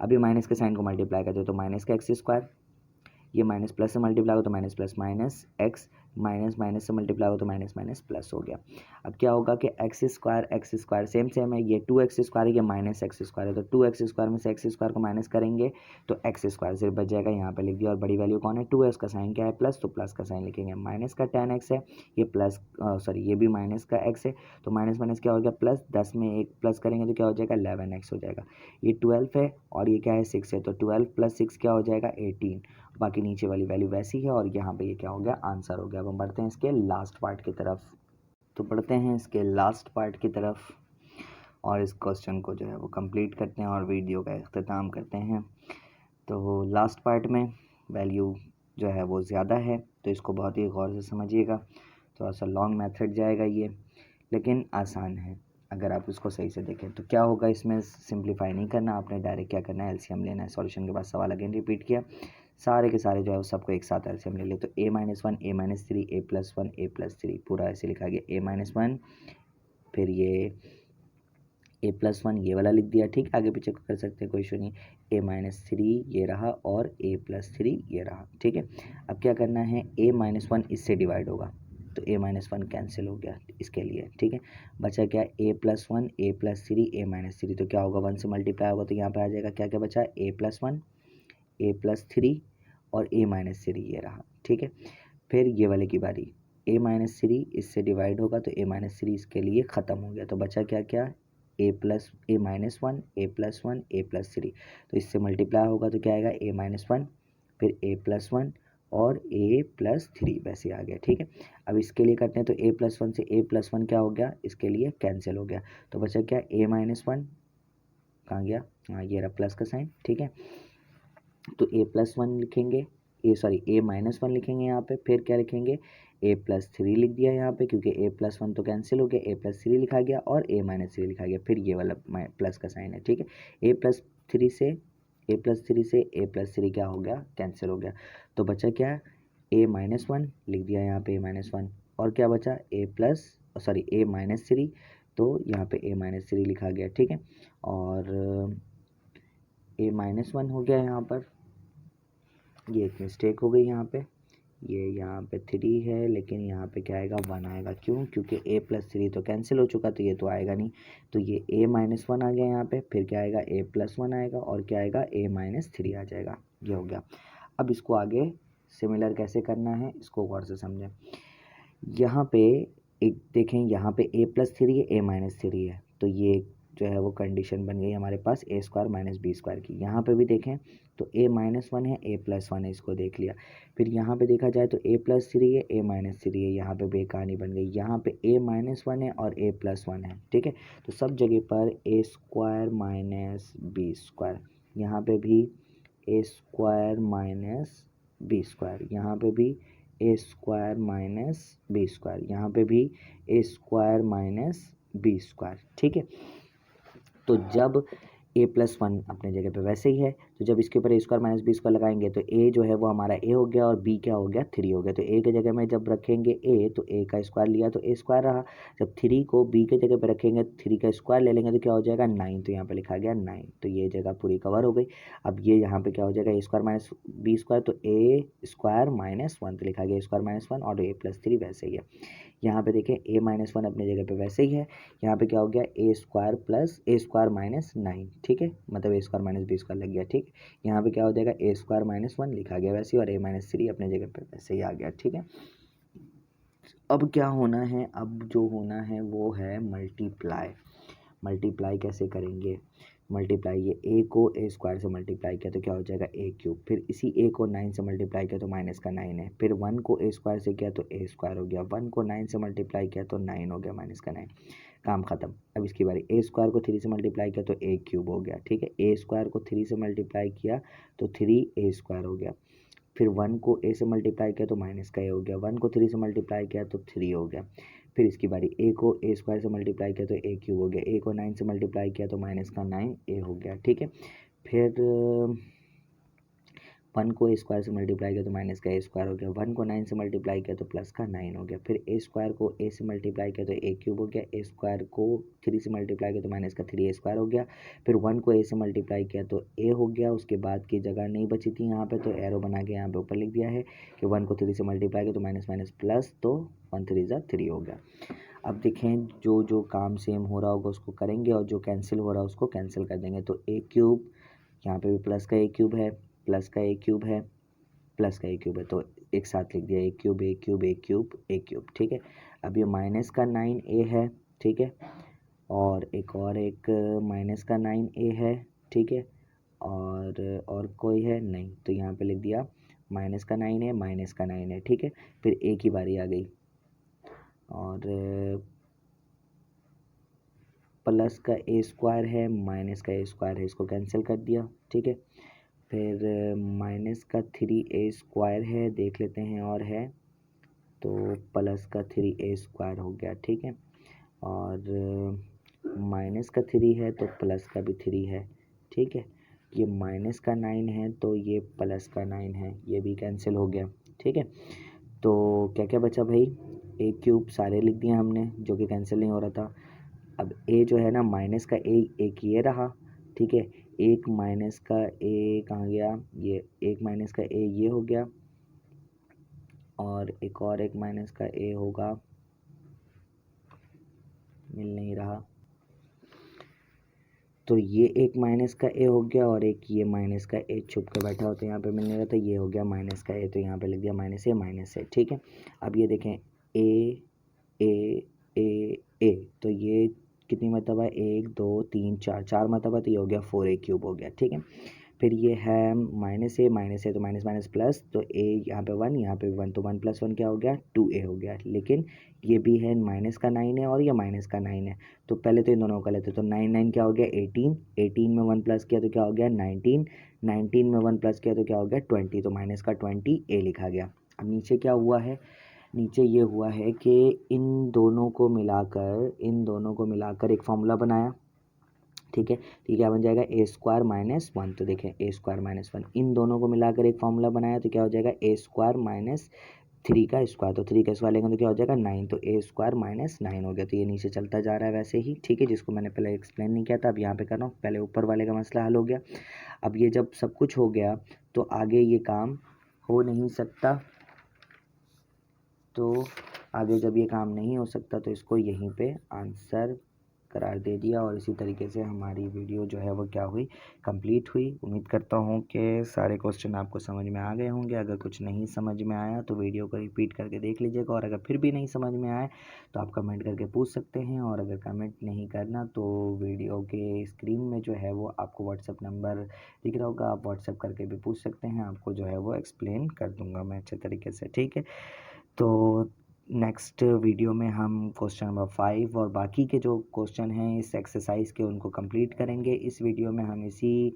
अभी माइनस के साइन को मल्टीप्लाई करते हो तो माइनस का एक्स स्क्वायर, ये माइनस प्लस से मल्टीप्लाई हो तो minus plus minus x, minus minus से मल्टीप्लाई हो तो माइनस माइनस प्लस हो गया। अब क्या होगा कि एक्स स्क्वायर सेम सेम है, ये टू एक्स स्क्वायर है, ये माइनस एक्स स्क्वायर है, तो टू एक्स स्क्वायर में से एक्स स्क्वायर को माइनस करेंगे तो एक्स स्क्वायर सिर्फ बच जाएगा, यहाँ पे लिख दिया। और बड़ी वैल्यू कौन है टू है, उसका साइन क्या है प्लस, तो प्लस का साइन लिखेंगे। माइनस का टेन एक्स है, ये प्लस सॉरी ये भी माइनस का एक्स है, तो माइनस माइनस क्या हो गया प्लस, 10 में एक प्लस करेंगे तो क्या हो जाएगा 11x हो जाएगा। ये 12 है और ये क्या है 6 है, तो 12 प्लस 6 क्या हो जाएगा 18। बाकी नीचे वाली वैल्यू वैसी है और यहाँ पे ये क्या हो गया आंसर हो गया। अब हम बढ़ते हैं इसके लास्ट पार्ट की तरफ। तो बढ़ते हैं इसके लास्ट पार्ट की तरफ और इस क्वेश्चन को जो है वो कंप्लीट करते हैं और वीडियो का अख्ताम करते हैं। तो लास्ट पार्ट में वैल्यू जो है वो ज़्यादा है, तो इसको बहुत ही गौर से समझिएगा। थोड़ा सा लॉन्ग मेथड जाएगा ये, लेकिन आसान है अगर आप इसको सही से देखें। तो क्या होगा, इसमें सिंप्लीफाई नहीं करना, आपने डायरेक्ट क्या करना है एलसीएम लेना है। सॉल्यूशन के बाद सवाल अगेन रिपीट किया, सारे के सारे जो है वो सबको एक साथ एलसीएम ले ले। तो ए माइनस वन ए माइनस थ्री ए प्लस वन ए प्लस थ्री, पूरा ऐसे लिखा गया ए माइनस वन, फिर ये ए प्लस वन ये वाला लिख दिया, ठीक। आगे पीछे कर सकते हैं कोई इशू नहीं। ए माइनस थ्री ये रहा और ए प्लस थ्री ये रहा, ठीक है। अब क्या करना है, ए माइनस वन इससे डिवाइड होगा तो ए माइनस वन कैंसिल हो गया इसके लिए, ठीक है। बचा क्या ए प्लस वन ए प्लस थ्री ए माइनस थ्री, तो क्या होगा वन से मल्टीप्लाई होगा तो यहाँ पे आ जाएगा क्या क्या बचा, ए प्लस वन ए प्लस थ्री और ए माइनस थ्री ये रहा, ठीक है। फिर ये वाले की बारी, ए माइनस थ्री इससे डिवाइड होगा तो ए माइनस थ्री इसके लिए ख़त्म हो गया, तो बचा क्या क्या ए प्लस ए माइनस वन ए प्लस वन ए प्लस थ्री, तो इससे मल्टीप्लाई होगा तो क्या आएगा ए माइनस वन फिर ए प्लस वन और ए प्लस थ्री, वैसे आ गया, ठीक है। अब इसके लिए करते हैं तो ए प्लस वन से ए प्लस वन क्या हो गया, इसके लिए कैंसिल हो गया, तो बचा क्या ए माइनस वन, कहाँ गया, हाँ ये रहा प्लस का साइन, ठीक है। तो ए प्लस वन लिखेंगे, ए माइनस वन लिखेंगे यहाँ पे, फिर क्या लिखेंगे ए प्लस थ्री लिख दिया यहाँ पे, क्योंकि ए प्लस वन तो कैंसिल हो गया, ए प्लस थ्री लिखा गया और ए माइनस थ्री लिखा गया, फिर ये वाला प्लस का साइन है, ठीक है। ए प्लस थ्री से ए प्लस थ्री क्या हो गया कैंसिल हो गया, तो बचा क्या ए माइनस वन लिख दिया यहाँ पे ए माइनस वन, और क्या बचा ए माइनस थ्री, तो यहाँ पे ए माइनस थ्री लिखा गया, ठीक है। और ए माइनस वन हो गया यहाँ पर, ये एक मिस्टेक हो गई यहाँ पे, ये यहाँ पे थ्री है लेकिन यहाँ पे क्या आएगा वन आएगा, क्यों, क्योंकि ए प्लस थ्री तो कैंसिल हो चुका तो ये तो आएगा नहीं, तो ये ए माइनस वन आ गया यहाँ पे, फिर क्या आएगा ए प्लस वन आएगा और क्या आएगा ए माइनस थ्री आ जाएगा, ये हो गया। अब इसको आगे सिमिलर कैसे करना है इसको गौर से समझें। यहाँ पे एक देखें, यहाँ पे ए प्लस थ्री है ए माइनस थ्री है, तो ये जो है वो कंडीशन बन गई हमारे पास ए स्क्वायर माइनस बी स्क्वायर की। यहाँ पे भी देखें तो ए माइनस वन है, ए प्लस वन है, इसको देख लिया। फिर यहाँ पे देखा जाए तो ए प्लस थ्री है, ए माइनस थ्री है, यहाँ पे भी एक कहानी बन गई। यहाँ पे ए माइनस वन है और ए प्लस वन है, ठीक है। तो सब जगह पर ए स्क्वायर माइनस बी स्क्वायर, यहाँ पे भी ए स्क्वायर माइनस बी स्क्वायर, यहाँ पे भी ए स्क्वायर माइनस बी स्क्वायर, यहाँ पे भी ए स्क्वायर माइनस बी स्क्वायर, ठीक है। तो जब ए प्लस वन अपने जगह पे वैसे ही है, तो जब इसके ऊपर ए स्क्वायर माइनस बी स्क्वायर लगाएंगे तो ए जो है वो हमारा ए हो गया और बी क्या हो गया, थ्री हो गया। तो ए की जगह में जब रखेंगे ए, तो ए का स्क्वायर लिया तो ए स्क्वायर रहा। जब थ्री को बी के जगह पे रखेंगे, थ्री का स्क्वायर ले लेंगे तो क्या हो जाएगा, नाइन। तो यहाँ पे लिखा गया नाइन, तो ये जगह पूरी कवर हो गई। अब ये यहाँ पे क्या हो जाएगा, A square minus B square, तो ए स्क्वायर माइनस वन, तो लिखा गया ए स्क्वायर माइनस वन, और ए प्लस थ्री वैसे ही है। यहाँ पे देखें ए माइनस वन अपने जगह पे वैसे ही है। यहाँ पे क्या हो गया, A square plus A square minus nine, ठीक है, मतलब ए स्क्वायर माइनस बी स्क्वायर लग गया, ठीक। यहाँ पे क्या हो जाएगा, ए स्क्वायर माइनस वन लिखा गया वैसे ही, और ए माइनस थ्री अपने जगह पे वैसे ही आ गया, ठीक है। अब क्या होना है, अब जो होना है वो है मल्टीप्लाई। मल्टीप्लाई कैसे करेंगे, मल्टीप्लाई, ये ए को ए स्क्वायर से मल्टीप्लाई किया तो क्या हो जाएगा, ए क्यूब। फिर इसी ए को नाइन से मल्टीप्लाई किया तो माइनस का नाइन है। फिर वन को ए स्क्वायर से किया तो ए स्क्वायर हो गया, वन को नाइन से मल्टीप्लाई किया तो नाइन हो गया, माइनस का नाइन, काम खत्म। अब इसकी बारी, ए स्क्वायर को थ्री से मल्टीप्लाई किया तो ए क्यूब हो गया, ठीक है। ए स्क्वायर को थ्री से मल्टीप्लाई किया तो थ्री ए स्क्वायर हो गया। फिर वन को ए से मल्टीप्लाई किया तो माइनस का ए हो गया, वन को थ्री से मल्टीप्लाई किया तो थ्री हो गया। फिर इसकी बारी, ए को ए स्क्वायर से मल्टीप्लाई किया तो ए क्यूब हो गया, ए को नाइन से मल्टीप्लाई किया तो माइनस का नाइन ए हो गया, ठीक है। फिर वन को ए स्क्वायर से मल्टीप्लाई किया तो माइनस का ए स्क्वायर हो गया, वन को नाइन से मल्टीप्लाई किया तो प्लस का नाइन हो गया। फिर ए स्क्वायर को ए से मल्टीप्लाई किया तो ए क्यूब हो गया, ए स्क्वायर को थ्री से मल्टीप्लाई किया तो माइनस का थ्री ए स्क्वायर हो गया। फिर वन को ए से मल्टीप्लाई किया तो ए हो गया, उसके बाद की जगह नहीं बची थी यहाँ पे, तो एरो बना के यहाँ पे ऊपर लिख दिया है कि वन को थ्री से मल्टीप्लाई किया तो माइनस माइनस प्लस, तो वन थ्री ज़ा थ्री हो गया। अब देखें, जो जो काम सेम हो रहा होगा उसको करेंगे और जो कैंसिल हो रहा है उसको कैंसिल कर देंगे। तो ए क्यूब, यहाँ पे भी प्लस का ए क्यूब है, प्लस का ए क्यूब है, प्लस का ए क्यूब है, तो एक साथ लिख दिया ए क्यूब ए क्यूब ए क्यूब ए क्यूब, ठीक है। अब ये माइनस का नाइन ए है, ठीक है, और एक माइनस का नाइन ए है, ठीक है, और कोई है नहीं, तो यहाँ पे लिख दिया माइनस का नाइन है, माइनस का नाइन है, ठीक है। फिर ए की बारी आ गई, और प्लस का ए स्क्वायर है, माइनस का ए स्क्वायर है, इसको कैंसिल कर दिया, ठीक है। फिर माइनस का थ्री ए स्क्वायर है, देख लेते हैं और है, तो प्लस का थ्री ए स्क्वायर हो गया, ठीक है। और माइनस का थ्री है तो प्लस का भी थ्री है, ठीक है। ये माइनस का नाइन है तो ये प्लस का नाइन है, ये भी कैंसिल हो गया, ठीक है। तो क्या क्या बचा भाई, ए क्यूब सारे लिख दिए हमने जो कि कैंसिल नहीं हो रहा था। अब ए जो है ना, माइनस का ए एक ये रहा, ठीक है, एक माइनस का ए कहाँ गया, ये एक माइनस का ए ये हो गया, और एक माइनस का ए होगा, मिल नहीं रहा, तो ये एक माइनस का ए हो गया, और एक ये माइनस का ए छुप के बैठा हो तो यहाँ पे मिल नहीं रहा, तो ये हो गया माइनस का ए, तो यहाँ पे लिख दिया माइनस ए, ठीक है। अब ये देखें, ए ए ए ए, तो ये कितनी मरतबा है, एक दो तीन चार, चार मरतबा, तो ये हो गया फोर ए क्यूब हो गया, ठीक है। फिर ये है माइनस ए तो माइनस माइनस प्लस, तो ए यहाँ पे वन, यहाँ पे वन, तो वन प्लस वन क्या हो गया, टू ए हो गया। लेकिन ये भी है माइनस का नाइन है और ये माइनस का नाइन है, तो पहले तो इन दोनों का लेते, तो नाइन नाइन क्या हो गया, एटीन, एटीन में वन प्लस किया तो क्या हो गया, नाइनटीन, नाइनटीन में वन प्लस किया तो क्या हो गया, ट्वेंटी, तो माइनस का ट्वेंटी ए लिखा गया। अब नीचे क्या हुआ है, नीचे ये हुआ है कि इन दोनों को मिलाकर एक फॉर्मूला बनाया, ठीक है। तो ये क्या बन जाएगा, ए स्क्वायर माइनस वन, तो देखें ए स्क्वायर माइनस वन, इन दोनों को मिलाकर एक फॉर्मूला बनाया तो क्या हो जाएगा, ए स्क्वायर माइनस थ्री का स्क्वायर, तो थ्री का स्क्वायर लेंगे तो क्या हो जाएगा, नाइन, तो ए स्क्वायर माइनस नाइन हो गया। तो ये नीचे चलता जा रहा है वैसे ही, ठीक है, जिसको मैंने पहले एक्सप्लेन नहीं किया था, अब यहाँ पे कर रहा हूँ। पहले ऊपर वाले का मसला हल हो गया। अब ये जब सब कुछ हो गया तो आगे ये काम हो नहीं सकता, तो आगे जब ये काम नहीं हो सकता तो इसको यहीं पे आंसर करार दे दिया और इसी तरीके से हमारी वीडियो जो है वो क्या हुई, कंप्लीट हुई। उम्मीद करता हूँ कि सारे क्वेश्चन आपको समझ में आ गए होंगे। अगर कुछ नहीं समझ में आया तो वीडियो को रिपीट करके देख लीजिएगा, और अगर फिर भी नहीं समझ में आए तो आप कमेंट करके पूछ सकते हैं। और अगर कमेंट नहीं करना तो वीडियो के स्क्रीन में जो है वो आपको व्हाट्सएप नंबर दिख रहा होगा, आप व्हाट्सएप करके भी पूछ सकते हैं। आपको जो है वो एक्सप्लेन कर दूंगा मैं अच्छे तरीके से, ठीक है। तो नेक्स्ट वीडियो में हम क्वेश्चन नंबर 5 और बाकी के जो क्वेश्चन हैं इस एक्सरसाइज के उनको कंप्लीट करेंगे। इस वीडियो में हम इसी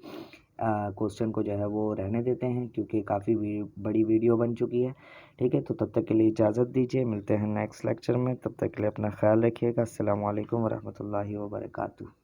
क्वेश्चन को जो है वो रहने देते हैं क्योंकि काफ़ी बड़ी वीडियो बन चुकी है, ठीक है। तो तब तक के लिए इजाज़त दीजिए, मिलते हैं नेक्स्ट लेक्चर में। तब तक के लिए अपना ख्याल रखिएगा। अस्सलाम वालेकुम वरहमतुल्लाहि वबरकातुहू।